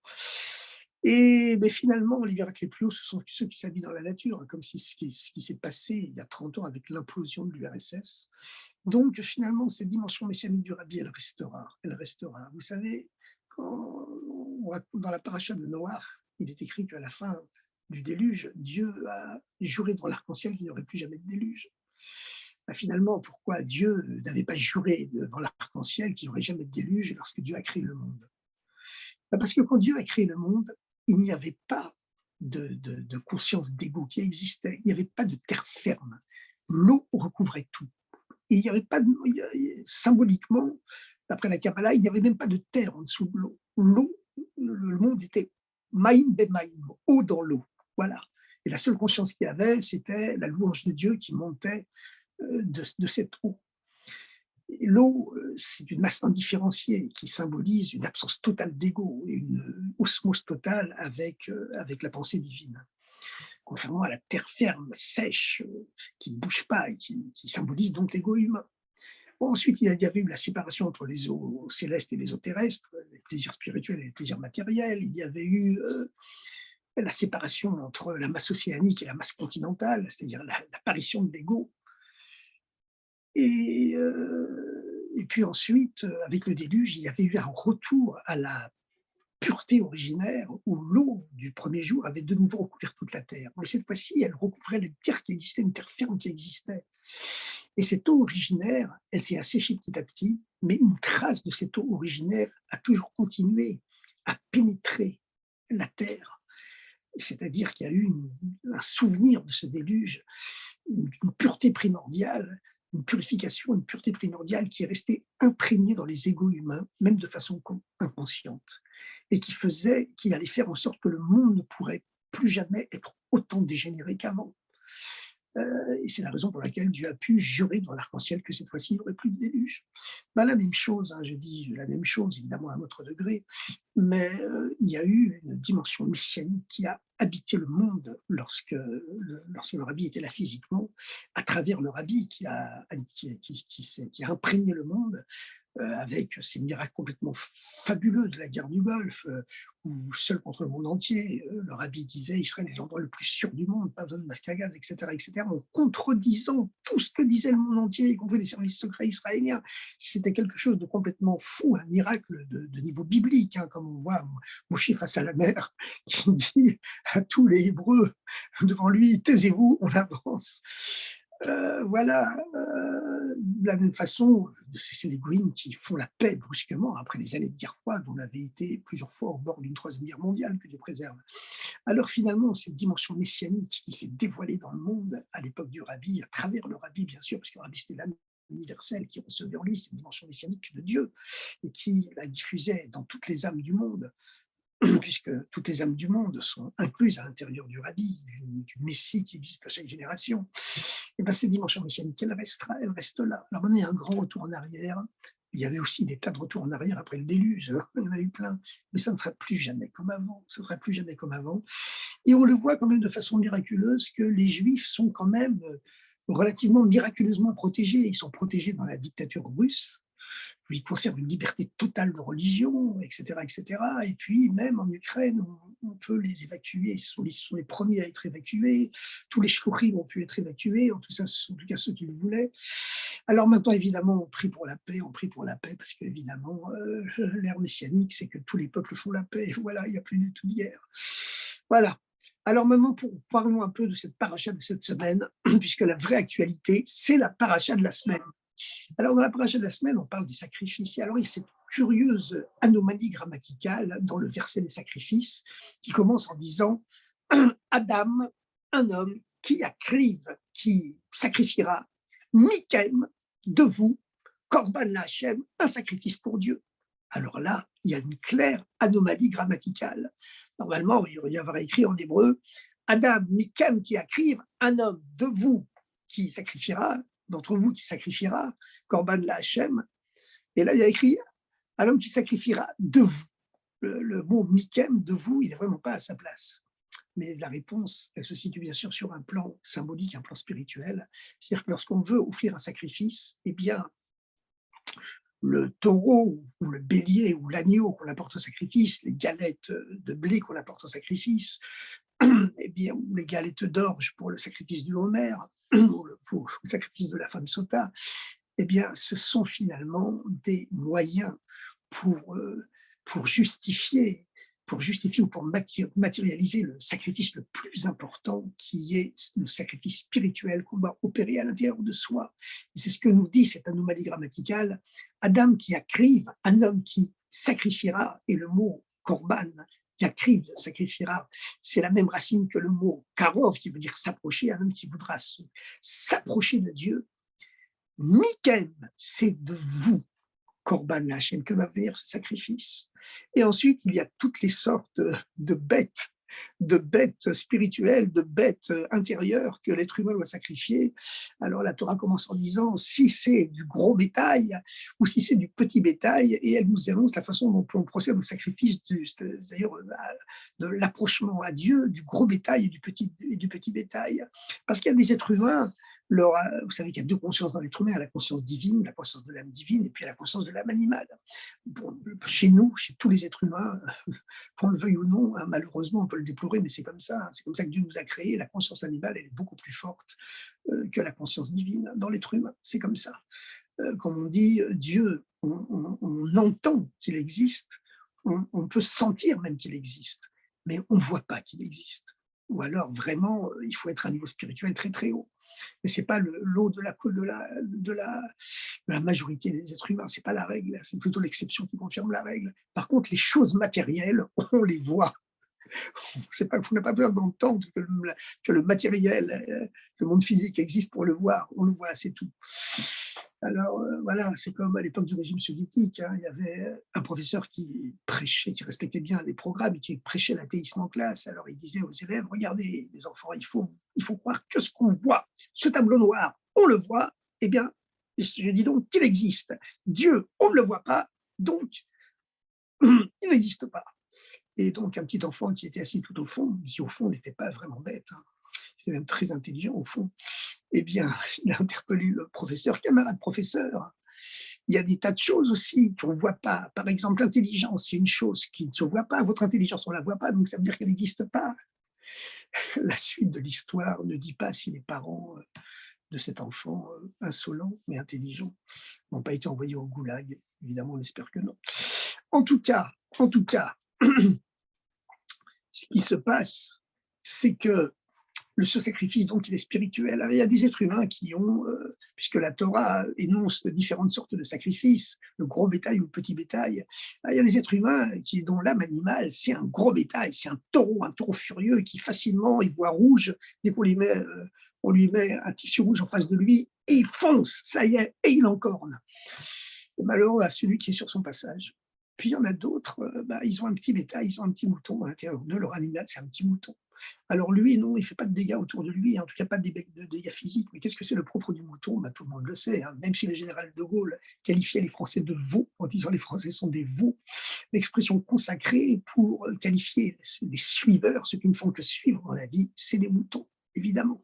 Et mais finalement, les miracles les plus hauts, ce sont ceux qui s'habillent dans la nature, comme ce qui s'est passé il y a 30 ans avec l'implosion de l'URSS. Donc finalement, cette dimension messianique du Rabbi, elle restera. Elle restera. Vous savez, dans la paracha de Noach, il est écrit qu'à la fin du déluge, Dieu a juré devant l'arc-en-ciel qu'il n'y aurait plus jamais de déluge. Ben finalement, pourquoi Dieu n'avait pas juré devant l'arc-en-ciel qu'il n'y aurait jamais de déluge lorsque Dieu a créé le monde? Ben parce que quand Dieu a créé le monde, il n'y avait pas de conscience d'ego qui existait. Il n'y avait pas de terre ferme. L'eau recouvrait tout. Et il n'y avait pas symboliquement, d'après la Kabbalah, il n'y avait même pas de terre en dessous de l'eau. L'eau, le monde était maïm be maïm, eau dans l'eau. Voilà. Et la seule conscience qu'il y avait, c'était la louange de Dieu qui montait de cette eau. L'eau, c'est une masse indifférenciée qui symbolise une absence totale d'ego, une osmose totale avec la pensée divine. Contrairement à la terre ferme, sèche, qui ne bouge pas et qui symbolise donc l'ego humain. Bon, ensuite, il y avait eu la séparation entre les eaux célestes et les eaux terrestres, les plaisirs spirituels et les plaisirs matériels. Il y avait eu la séparation entre la masse océanique et la masse continentale, c'est-à-dire l'apparition de l'ego. Et puis ensuite, avec le déluge, il y avait eu un retour à la pureté originaire où l'eau du premier jour avait de nouveau recouvert toute la terre. Mais cette fois-ci, elle recouvrait la terre qui existait, une terre ferme qui existait. Et cette eau originaire, elle s'est asséchée petit à petit, mais une trace de cette eau originaire a toujours continué à pénétrer la terre. C'est-à-dire qu'il y a eu un souvenir de ce déluge, une pureté primordiale, une purification, une pureté primordiale qui est restée imprégnée dans les égos humains, même de façon inconsciente, et qui allait faire en sorte que le monde ne pourrait plus jamais être autant dégénéré qu'avant. Et c'est la raison pour laquelle Dieu a pu jurer dans l'arc-en-ciel que cette fois-ci, il n'y aurait plus de déluge. Ben, la même chose, hein, je dis la même chose, évidemment à un autre degré, mais il y a eu une dimension messianique qui a habité le monde lorsque le rabbi était là physiquement, à travers le rabbi qui a imprégné le monde avec ces miracles complètement fabuleux de la guerre du Golfe, où seul contre le monde entier, le rabbi disait Israël est l'endroit le plus sûr du monde, pas besoin de masque à gaz, etc., en contredisant tout ce que disait le monde entier, y compris les services secrets israéliens. C'était quelque chose de complètement fou, un miracle de niveau biblique, hein, comme on voit Moshe face à la mer, qui dit à tous les Hébreux devant lui taisez-vous, on avance. Voilà, de la même façon, c'est les Goïms qui font la paix brusquement après les années de guerre froide. On avait été plusieurs fois au bord d'une troisième guerre mondiale, que Dieu préserve. Alors finalement, cette dimension messianique qui s'est dévoilée dans le monde à l'époque du rabbi, à travers le rabbi bien sûr, parce que le rabbi c'était l'âme universelle qui recevait en lui cette dimension messianique de Dieu et qui la diffusait dans toutes les âmes du monde, puisque toutes les âmes du monde sont incluses à l'intérieur du rabbi, du Messie qui existe à chaque génération. Et bien, cette dimension messianique, elle reste là. Alors maintenant, il y a un grand retour en arrière. Il y avait aussi des tas de retours en arrière après le déluge, hein. Il y en a eu plein, mais ça ne sera plus jamais comme avant. Ça ne sera plus jamais comme avant. Et on le voit quand même de façon miraculeuse que les Juifs sont quand même relativement miraculeusement protégés. Ils sont protégés dans la dictature russe, où ils conservent une liberté totale de religion, etc., etc. Et puis, même en Ukraine, on peut les évacuer. Sont les premiers à être évacués. Tous les shluchim ont pu être évacués, en tout cas ceux qui le voulaient. Alors maintenant, évidemment, on prie pour la paix, parce qu'évidemment, l'ère messianique, c'est que tous les peuples font la paix. Voilà, il n'y a plus du tout de guerre. Voilà. Alors maintenant, parlons un peu de cette paracha de cette semaine, puisque la vraie actualité, c'est la paracha de la semaine. Alors, dans la paracha de la semaine, on parle des sacrifices. Et alors, il y a cette curieuse anomalie grammaticale dans le verset des sacrifices qui commence en disant Adam, un homme qui sacrifiera Mikem de vous, Korban Lachem, un sacrifice pour Dieu. Alors là, il y a une claire anomalie grammaticale. Normalement, il y aurait écrit en hébreu Adam, Mikem qui akriv, un homme de vous qui sacrifiera, d'entre vous qui sacrifiera, Korban la Hachem. Et là, il y a écrit un homme qui sacrifiera de vous. Le mot Mikem, de vous, il n'est vraiment pas à sa place. Mais la réponse, elle se situe bien sûr sur un plan symbolique, un plan spirituel. C'est-à-dire que lorsqu'on veut offrir un sacrifice, eh bien, le taureau ou le bélier ou l'agneau qu'on apporte au sacrifice, les galettes de blé qu'on apporte au sacrifice, eh bien, ou les galettes d'orge pour le sacrifice du Homer, ou pour le sacrifice de la femme sota, eh bien, ce sont finalement des moyens pour, euh, pour justifier, ou pour matérialiser le sacrifice le plus important, qui est le sacrifice spirituel qu'on va opérer à l'intérieur de soi. Et c'est ce que nous dit cette anomalie grammaticale. Adam qui akriv, un homme qui sacrifiera, et le mot korban, yakriv, sacrifiera, c'est la même racine que le mot karov, qui veut dire s'approcher, un homme qui voudra s'approcher de Dieu. Mikem, c'est de vous, Korban Lachem, que va venir ce sacrifice. Et ensuite, il y a toutes les sortes de bêtes spirituelles, de bêtes intérieures que l'être humain doit sacrifier. Alors la Torah commence en disant si c'est du gros bétail ou si c'est du petit bétail, et elle nous annonce la façon dont on procède au sacrifice, c'est-à-dire de l'approchement à Dieu, du gros bétail et du petit bétail. Parce qu'il y a des êtres humains. Vous savez qu'il y a deux consciences dans l'être humain, la conscience divine, la conscience de l'âme divine, et puis la conscience de l'âme animale. Bon, chez nous, chez tous les êtres humains, qu'on le veuille ou non, hein, malheureusement, on peut le déplorer, mais c'est comme ça. Hein, c'est comme ça que Dieu nous a créés. La conscience animale, elle est beaucoup plus forte que la conscience divine dans l'être humain. C'est comme ça. Comme on dit, Dieu, on entend qu'il existe, on peut sentir même qu'il existe, mais on ne voit pas qu'il existe. Ou alors, vraiment, il faut être à un niveau spirituel très, très haut. Mais ce n'est pas le lot de la majorité des êtres humains, ce n'est pas la règle, c'est plutôt l'exception qui confirme la règle. Par contre, les choses matérielles, on les voit. C'est pas, on n'a pas besoin d'entendre que le matériel, le monde physique existe pour le voir. On le voit, c'est tout. Alors, voilà, c'est comme à l'époque du régime soviétique, hein, il y avait un professeur qui prêchait, qui respectait bien les programmes et qui prêchait l'athéisme en classe. Alors, il disait aux élèves: «Regardez les enfants, il faut croire que ce qu'on voit. Ce tableau noir, on le voit, eh bien, je dis donc qu'il existe. Dieu, on ne le voit pas, donc il n'existe pas». Et donc un petit enfant qui était assis tout au fond, qui au fond n'était pas vraiment bête, hein, il était même très intelligent au fond, eh bien, il a interpellé le professeur: «Camarade professeur, il y a des tas de choses aussi qu'on ne voit pas. Par exemple, l'intelligence, c'est une chose qui ne se voit pas. Votre intelligence, on ne la voit pas, donc ça veut dire qu'elle n'existe pas». La suite de l'histoire ne dit pas si les parents de cet enfant insolent mais intelligent n'ont pas été envoyés au goulag. Évidemment, on espère que non. En tout cas, ce qui se passe, c'est que ce sacrifice, donc, il est spirituel. Alors, il y a des êtres humains qui ont, puisque la Torah énonce différentes sortes de sacrifices, le gros bétail ou le petit bétail, il y a des êtres humains dont l'âme animale, c'est un gros bétail, c'est un taureau furieux qui facilement, il voit rouge, dès on lui met un tissu rouge en face de lui, et il fonce, ça y est, et il encorne. Et malheur à celui qui est sur son passage. Puis il y en a d'autres, ils ont un petit bétail, ils ont un petit mouton à l'intérieur de leur animal, c'est un petit mouton. Alors lui, non, il ne fait pas de dégâts autour de lui, en tout cas pas de dégâts physiques. Mais qu'est-ce que c'est le propre du mouton? Tout le monde le sait, hein. Même si le général de Gaulle qualifiait les Français de veaux, en disant les Français sont des veaux, l'expression consacrée pour qualifier les suiveurs, ceux qui ne font que suivre dans la vie, c'est les moutons, évidemment.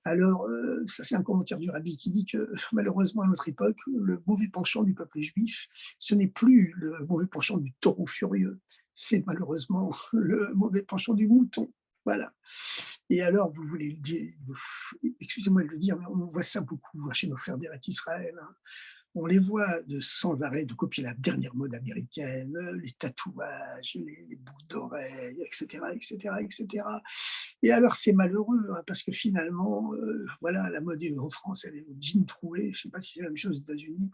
Alors, ça c'est un commentaire du rabbi qui dit que malheureusement à notre époque, le mauvais penchant du peuple juif, ce n'est plus le mauvais penchant du taureau furieux, c'est malheureusement le mauvais penchant du mouton. Voilà. Et alors, vous voulez le dire, excusez-moi de le dire, mais on voit ça beaucoup chez nos frères d'Eretz Israël, hein. On les voit sans arrêt de copier la dernière mode américaine, les tatouages, les boucles d'oreilles, etc., etc., etc. Et alors, c'est malheureux, hein, parce que finalement, voilà, la mode en France, elle est au jean troué. Je ne sais pas si c'est la même chose aux États-Unis,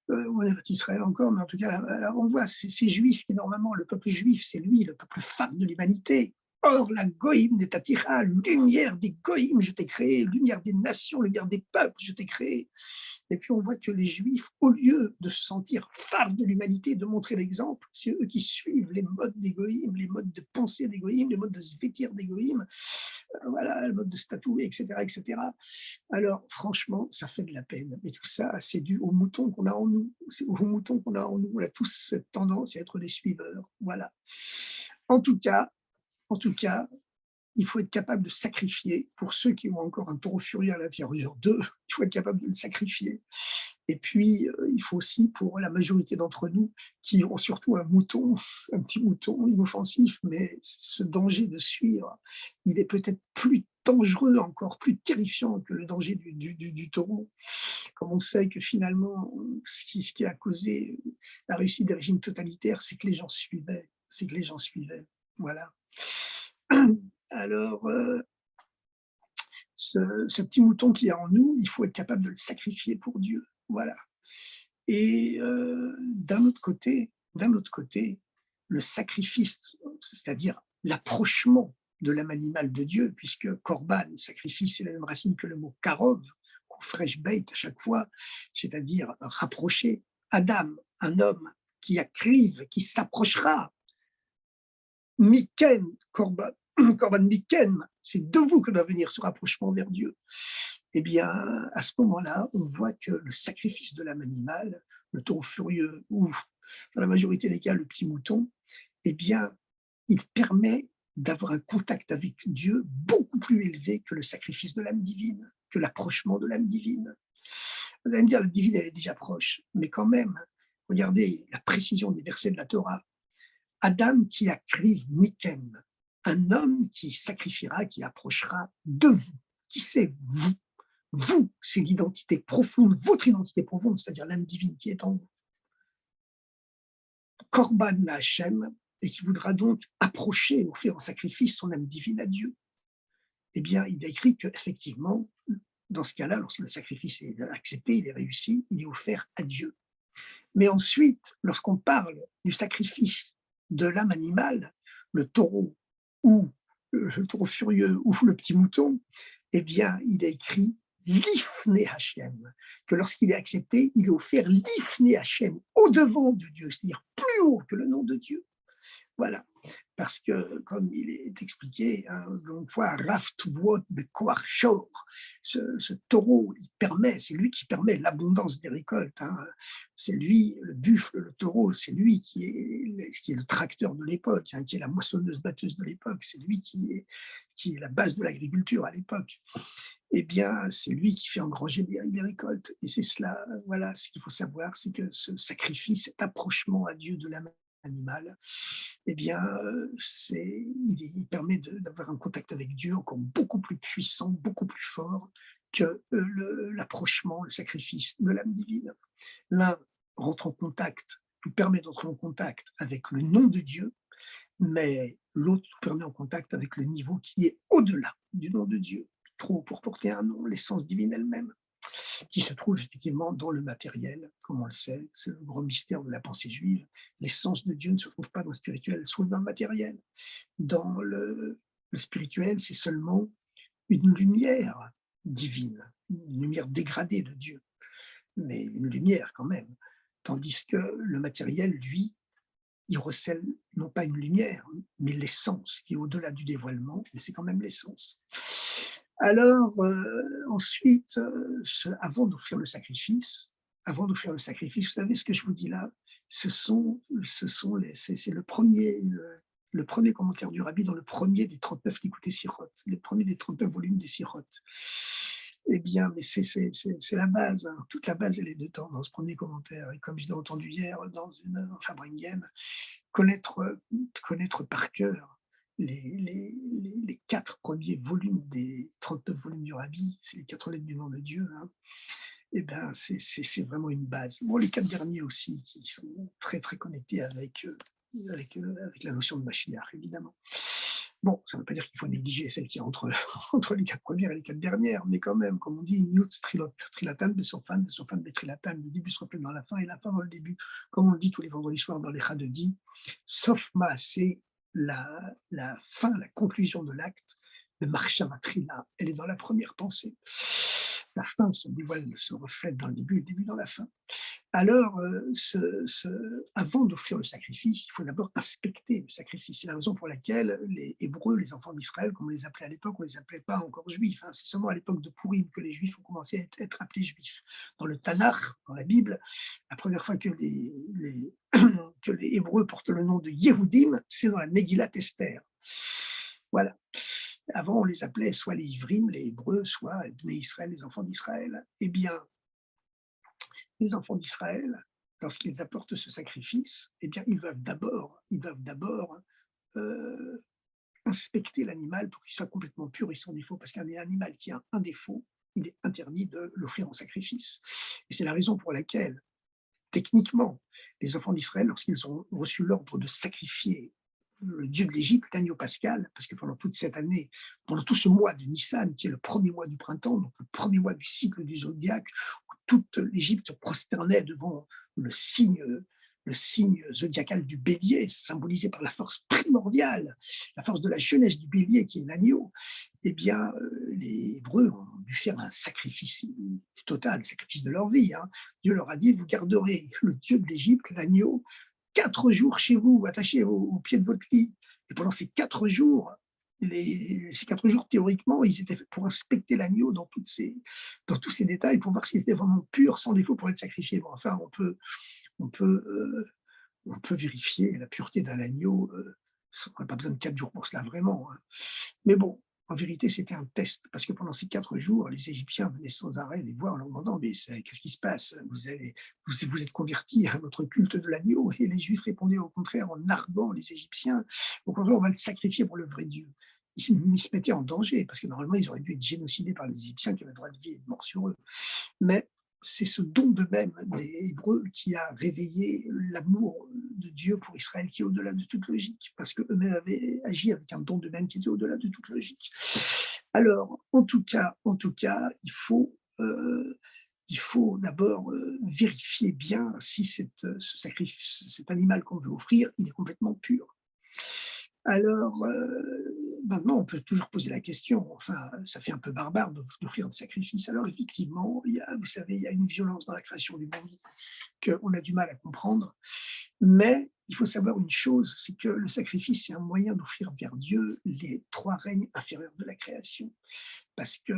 ou en Israël encore, mais en tout cas, alors on voit ces juifs qui, normalement, le peuple juif, c'est lui, le peuple phare de l'humanité. Or, la goïm des Tatira, lumière des goïm, je t'ai créé, lumière des nations, lumière des peuples, je t'ai créé. Et puis on voit que les Juifs, au lieu de se sentir phares de l'humanité, de montrer l'exemple, c'est eux qui suivent les modes des goïms, les modes de pensée des goïms, les modes de se vêtir des goïms, voilà, le mode de se tatouer, etc., etc. Alors franchement, ça fait de la peine. Mais tout ça, c'est dû aux moutons qu'on a en nous. C'est aux moutons qu'on a en nous. On a tous cette tendance à être des suiveurs. Voilà. En tout cas, en tout cas, il faut être capable de sacrifier. Pour ceux qui ont encore un taureau furieux à l'intérieur d'eux, il faut être capable de le sacrifier. Et puis, il faut aussi, pour la majorité d'entre nous, qui ont surtout un mouton, un petit mouton inoffensif, mais ce danger de suivre, il est peut-être plus dangereux encore, plus terrifiant que le danger du taureau. Comme on sait que finalement, ce qui a causé la réussite des régimes totalitaires, c'est que les gens suivaient, c'est que les gens suivaient. Voilà. Alors, ce petit mouton qu'il y a en nous, il faut être capable de le sacrifier pour Dieu. Voilà. Et d'un autre côté, le sacrifice, c'est-à-dire l'approchement de l'âme animale de Dieu, puisque korban, sacrifice, c'est la même racine que le mot karov, ou fresh bait à chaque fois, c'est-à-dire rapprocher Adam, un homme qui acclive, qui s'approchera. Miken, Korban, Korban Miken, c'est de vous que doit venir ce rapprochement vers Dieu. Eh bien, à ce moment-là, on voit que le sacrifice de l'âme animale, le taureau furieux ou, dans la majorité des cas, le petit mouton, eh bien, il permet d'avoir un contact avec Dieu beaucoup plus élevé que le sacrifice de l'âme divine, que l'approchement de l'âme divine. Vous allez me dire, la divine, elle est déjà proche, mais quand même, regardez la précision des versets de la Torah. Adam qui acclive Mikem, un homme qui sacrifiera, qui approchera de vous. Qui c'est vous? Vous, c'est l'identité profonde, votre identité profonde, c'est-à-dire l'âme divine qui est en vous. Korban Hachem, et qui voudra donc approcher, offrir en sacrifice son âme divine à Dieu. Eh bien, il a écrit qu'effectivement, dans ce cas-là, lorsque le sacrifice est accepté, il est réussi, il est offert à Dieu. Mais ensuite, lorsqu'on parle du sacrifice de l'âme animale, le taureau ou le taureau furieux ou le petit mouton, eh bien, il a écrit l'Ifné Hachem, que lorsqu'il est accepté, il est offert l'Ifné Hachem, au-devant de Dieu, c'est-à-dire plus haut que le nom de Dieu. Voilà, parce que, comme il est expliqué, hein, une fois, Raf Tuvot Bekoar Shor, ce taureau, c'est lui qui permet l'abondance des récoltes. Hein. C'est lui, le buffle, le taureau, c'est lui qui est le tracteur de l'époque, hein, qui est la moissonneuse-batteuse de l'époque, c'est lui qui est la base de l'agriculture à l'époque. Eh bien, c'est lui qui fait engranger les récoltes. Et c'est cela, voilà, ce qu'il faut savoir, c'est que ce sacrifice, cet approchement à Dieu de l'âme animale, eh bien, il permet d'avoir un contact avec Dieu encore beaucoup plus puissant, beaucoup plus fort que l'approchement, le sacrifice de l'âme divine. L'un rentre en contact, nous permet d'entrer en contact avec le nom de Dieu, mais l'autre nous permet en contact avec le niveau qui est au-delà du nom de Dieu, trop pour porter un nom, l'essence divine elle-même, qui se trouve effectivement dans le matériel, comme on le sait, c'est le gros mystère de la pensée juive. L'essence de Dieu ne se trouve pas dans le spirituel, elle se trouve dans le matériel. Dans le spirituel, c'est seulement une lumière divine, une lumière dégradée de Dieu, mais une lumière quand même. Tandis que le matériel, lui, il recèle non pas une lumière, mais l'essence qui est au-delà du dévoilement, mais c'est quand même l'essence. Alors, ensuite, avant d'offrir le sacrifice, vous savez ce que je vous dis là, c'est le premier commentaire du Rabbi dans le premier des 39 Likutei Sirot, le premier des 39 volumes des Sirot. Eh bien, mais c'est la base, hein. Toute la base, elle est dedans, dans ce premier commentaire. Et comme je l'ai entendu hier dans une Fabringen, connaître par cœur les 4 premiers volumes des 39 volumes du Rabbi, c'est les 4 lettres du nom de Dieu, hein, et ben c'est vraiment une base. Bon, les 4 derniers aussi, qui sont très, très connectés avec la notion de Mashiach, évidemment. Bon, ça ne veut pas dire qu'il faut négliger celle qui est entre, entre les 4 premières et les 4 dernières, mais quand même, comme on dit, Newt Trilatan, Besofan, Betrilatan, le début se reflète dans la fin et la fin dans le début, comme on le dit tous les vendredis soirs dans les Chadodi, sauf c'est la fin, la conclusion de l'acte, de Marshavatrila, elle est dans la première pensée. La fin se dévoile, se reflète dans le début dans la fin. Alors, avant d'offrir le sacrifice, il faut d'abord inspecter le sacrifice. C'est la raison pour laquelle les Hébreux, les enfants d'Israël, comme on les appelait à l'époque, on ne les appelait pas encore juifs. Hein. C'est seulement à l'époque de Pourim que les juifs ont commencé à être appelés juifs. Dans le Tanakh, dans la Bible, la première fois que que les Hébreux portent le nom de Yehudim, c'est dans la Megillat Esther. Voilà. Avant, on les appelait soit les Ivrim, les Hébreux, soit les Bnei Israël, les enfants d'Israël. Eh bien, les enfants d'Israël, lorsqu'ils apportent ce sacrifice, eh bien, ils doivent d'abord inspecter l'animal pour qu'il soit complètement pur et sans défaut, parce qu'un animal qui a un défaut, il est interdit de l'offrir en sacrifice. Et c'est la raison pour laquelle, techniquement, les enfants d'Israël, lorsqu'ils ont reçu l'ordre de sacrifier le dieu de l'Égypte, l'agneau pascal, parce que pendant toute cette année, pendant tout ce mois de Nissan, qui est le premier mois du printemps, donc le premier mois du cycle du zodiaque, où toute l'Égypte se prosternait devant le signe zodiacal du bélier, symbolisé par la force primordiale, la force de la jeunesse du bélier qui est l'agneau, eh bien, les Hébreux ont dû faire un sacrifice total, le sacrifice de leur vie. Hein. Dieu leur a dit, vous garderez le dieu de l'Égypte, l'agneau, 4 jours chez vous, attachés au pied de votre lit. Et pendant ces 4 jours, ces 4 jours, théoriquement, ils étaient faits pour inspecter l'agneau dans tous ces détails, pour voir s'il était vraiment pur, sans défaut, pour être sacrifié. Bon, enfin, on peut, on peut vérifier la pureté d'un agneau. On n'a pas besoin de 4 jours pour cela, vraiment. Hein. Mais bon, en vérité, c'était un test, parce que pendant ces 4 jours, les Égyptiens venaient sans arrêt les voir en leur demandant, mais qu'est-ce qui se passe, vous êtes convertis à notre culte de l'agneau? Et les Juifs répondaient au contraire en narguant les Égyptiens, au contraire, on va le sacrifier pour le vrai Dieu. Ils se mettaient en danger, parce que normalement, ils auraient dû être génocidés par les Égyptiens qui avaient le droit de vie et de mort sur eux. Mais c'est ce don de même des Hébreux qui a réveillé l'amour de Dieu pour Israël qui est au-delà de toute logique, parce qu'eux-mêmes avaient agi avec un don de même qui était au-delà de toute logique. Alors, en tout cas, il faut d'abord vérifier bien si cet animal qu'on veut offrir, il est complètement pur. Alors, maintenant, on peut toujours poser la question, enfin, ça fait un peu barbare d'offrir des sacrifices. Alors effectivement, vous savez, il y a une violence dans la création du monde qu'on a du mal à comprendre, mais il faut savoir une chose, c'est que le sacrifice, c'est un moyen d'offrir vers Dieu les 3 règnes inférieurs de la création. Parce que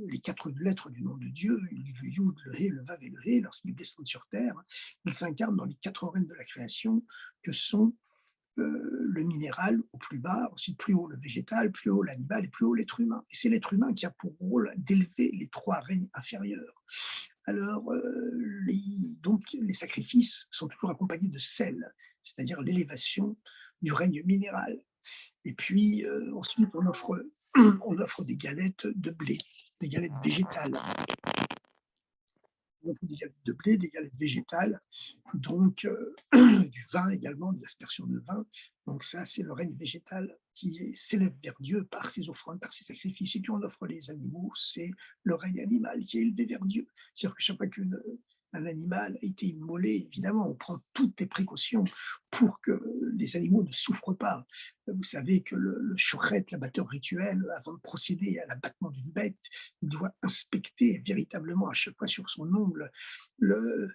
les 4 lettres du nom de Dieu, le Yud, le He, le Vav et le He, lorsqu'ils descendent sur terre, ils s'incarnent dans les 4 règnes de la création que sont le minéral au plus bas, ensuite plus haut le végétal, plus haut l'animal et plus haut l'être humain. Et c'est l'être humain qui a pour rôle d'élever les 3 règnes inférieurs. Alors, donc, les sacrifices sont toujours accompagnés de sel, c'est-à-dire l'élévation du règne minéral. Et puis, ensuite, on offre des galettes de blé, des galettes végétales. On offre des galettes de blé, des galettes végétales, donc du vin également, des aspersions de vin. Donc ça, c'est le règne végétal qui s'élève vers Dieu par ses offrandes, par ses sacrifices. Et puis on offre les animaux, c'est le règne animal qui est élevé vers Dieu. C'est-à-dire que chaque fois qu'un animal a été immolé, évidemment, on prend toutes les précautions pour que les animaux ne souffrent pas. Vous savez que le shochet, l'abatteur rituel, avant de procéder à l'abattement d'une bête, il doit inspecter véritablement à chaque fois sur son ongle le,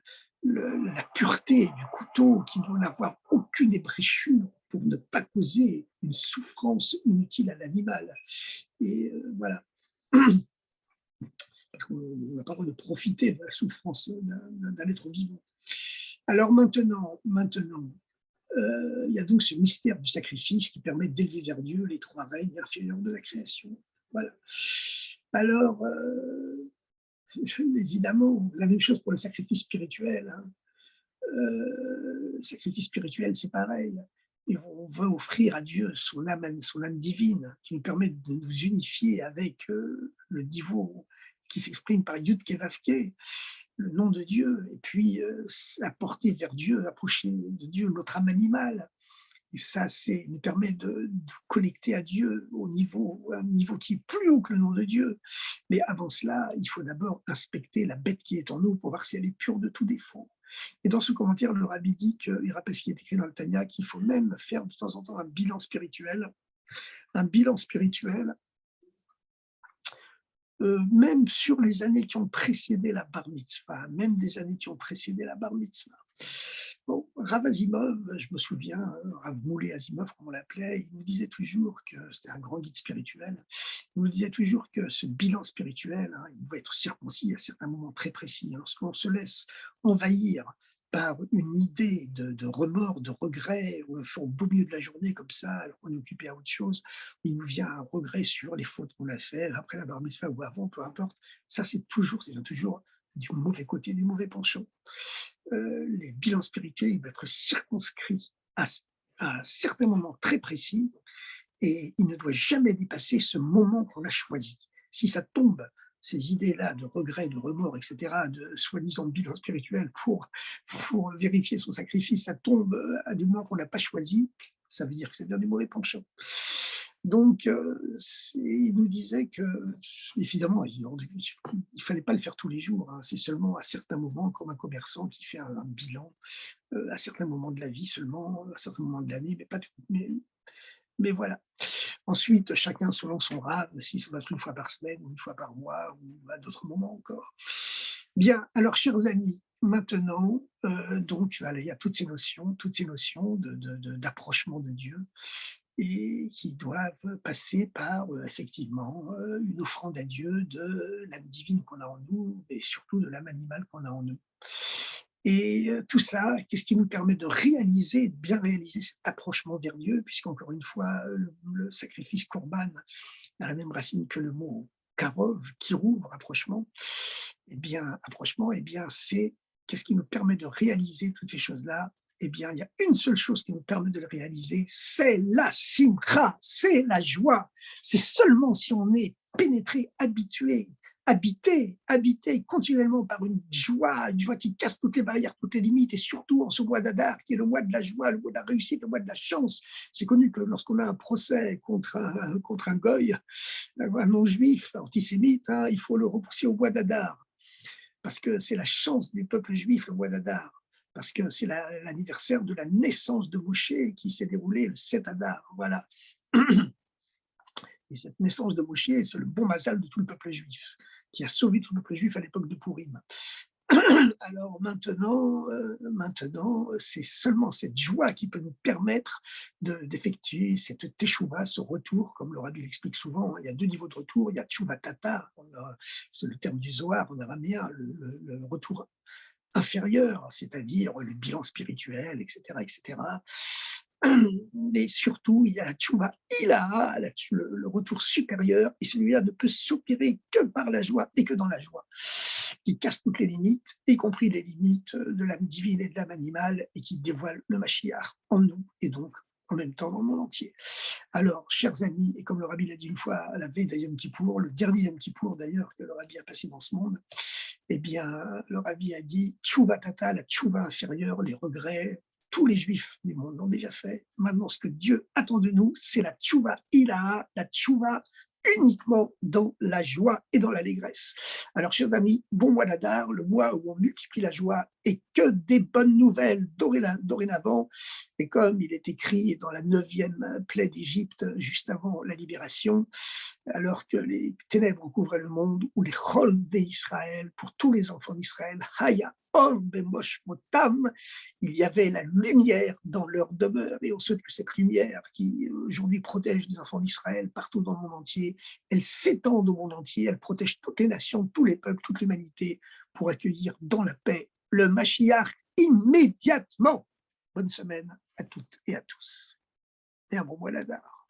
la pureté du couteau, qui ne doit n'avoir aucune ébréchure pour ne pas causer une souffrance inutile à l'animal. Et voilà. Parce qu'on n'a pas le droit de profiter de la souffrance d'un être vivant. Alors maintenant, il y a donc ce mystère du sacrifice qui permet d'élever vers Dieu les 3 règnes inférieurs de la création. Voilà. Alors, évidemment, la même chose pour le sacrifice spirituel. Hein. Le sacrifice spirituel, c'est pareil. Et on veut offrir à Dieu son âme divine, qui nous permet de nous unifier avec le Divo qui s'exprime par Yud Kevavke, le nom de Dieu, et puis apporter vers Dieu, approcher de Dieu notre âme animale. Et ça, nous permet de connecter à Dieu à un niveau qui est plus haut que le nom de Dieu. Mais avant cela, il faut d'abord inspecter la bête qui est en nous pour voir si elle est pure de tout défaut. Et dans ce commentaire, le rabbi dit, il rappelle ce qui est écrit dans le Tanya, qu'il faut même faire de temps en temps un bilan spirituel. Un bilan spirituel, même sur les années qui ont précédé la bar mitzvah, même des années qui ont précédé la bar mitzvah. Bon, Rav Asimov, je me souviens, Rav Moulé Asimov, comme on l'appelait, il nous disait toujours que c'était un grand guide spirituel. Il nous disait toujours que ce bilan spirituel, hein, il doit être circoncis à certains moments très précis. Lorsqu'on se laisse envahir par une idée de remords, de regret, au beau milieu de la journée comme ça, alors qu'on est occupé à autre chose, il nous vient un regret sur les fautes qu'on a faites, après la bar mitzvah ou avant, peu importe. Ça, c'est toujours du mauvais côté, du mauvais penchant. Les bilans spirituels, il doit être circonscrit à certains moments très précis et il ne doit jamais dépasser ce moment qu'on a choisi. Si ça tombe, ces idées-là de regret, de remords, etc., de soi-disant bilan spirituel pour vérifier son sacrifice, ça tombe à du moment qu'on n'a pas choisi, ça veut dire que c'est bien du mauvais penchant. Donc, il nous disait que, évidemment, il ne fallait pas le faire tous les jours. Hein. C'est seulement à certains moments, comme un commerçant qui fait un bilan, à certains moments de la vie seulement, à certains moments de l'année, mais pas tout. Mais voilà. Ensuite, chacun selon son rave, si ça doit être une fois par semaine, ou une fois par mois, ou à d'autres moments encore. Bien, alors, chers amis, maintenant, donc, voilà, il y a toutes ces notions d'approchement de Dieu et qui doivent passer par effectivement une offrande à Dieu de l'âme divine qu'on a en nous et surtout de l'âme animale qu'on a en nous. Et tout ça, qu'est-ce qui nous permet de réaliser, de bien réaliser cet approchement vers Dieu, puisqu'encore une fois, le sacrifice Corban a la même racine que le mot karov, kirou, rapprochement. Eh bien, c'est qu'est-ce qui nous permet de réaliser toutes ces choses-là? Eh bien, il y a une seule chose qui nous permet de le réaliser, c'est la simcha, c'est la joie. C'est seulement si on est pénétré, habité continuellement par une joie qui casse toutes les barrières, toutes les limites, et surtout en ce mois d'Adar, qui est le mois de la joie, le mois de la réussite, le mois de la chance. C'est connu que lorsqu'on a un procès contre un goy, un non-juif, antisémite, hein, il faut le repousser au mois d'Adar parce que c'est la chance du peuple juif, le mois d'Adar. parce que c'est l'anniversaire de la naissance de Moshe qui s'est déroulée le 7 Adar. Voilà. Et cette naissance de Moshe, c'est le bon mazal de tout le peuple juif, qui a sauvé tout le peuple juif à l'époque de Pourim. Alors maintenant, c'est seulement cette joie qui peut nous permettre d'effectuer cette teshuva, ce retour, comme le rabbi l'explique souvent. Il y a deux niveaux de retour. Il y a teshuva tata, c'est le terme du Zohar en araméen, le retour inférieur, c'est-à-dire le bilan spirituel, etc., etc. Mais surtout, il y a la tchouva ilaha, le retour supérieur, et celui-là ne peut s'opérer que par la joie et que dans la joie, qui casse toutes les limites, y compris les limites de l'âme divine et de l'âme animale, et qui dévoile le Mashiach en nous, et donc en même temps dans le monde entier. Alors, chers amis, et comme le rabbi l'a dit une fois à la veille d'Yom Kippour, le dernier Yom Kippour d'ailleurs que le rabbi a passé dans ce monde, eh bien, le rabbi a dit tchouva tata, la tchouva inférieure, les regrets, tous les juifs du monde l'ont déjà fait. Maintenant, ce que Dieu attend de nous, c'est la tchouva ilaha, la tchouva uniquement dans la joie et dans l'allégresse. Alors, chers amis, bon mois d'Adar, le mois où on multiplie la joie et que des bonnes nouvelles dorénavant. Et comme il est écrit dans la 9e plaie d'Égypte, juste avant la libération, alors que les ténèbres couvraient le monde, où les chol d'Israël, pour tous les enfants d'Israël, Haya Or Bemosh Motam, il y avait la lumière dans leur demeure. Et on sait que cette lumière qui aujourd'hui protège les enfants d'Israël partout dans le monde entier, elle s'étend au monde entier, elle protège toutes les nations, tous les peuples, toute l'humanité, pour accueillir dans la paix le Mashiach immédiatement. Bonne semaine à toutes et à tous. Et un bon mois d'Adar.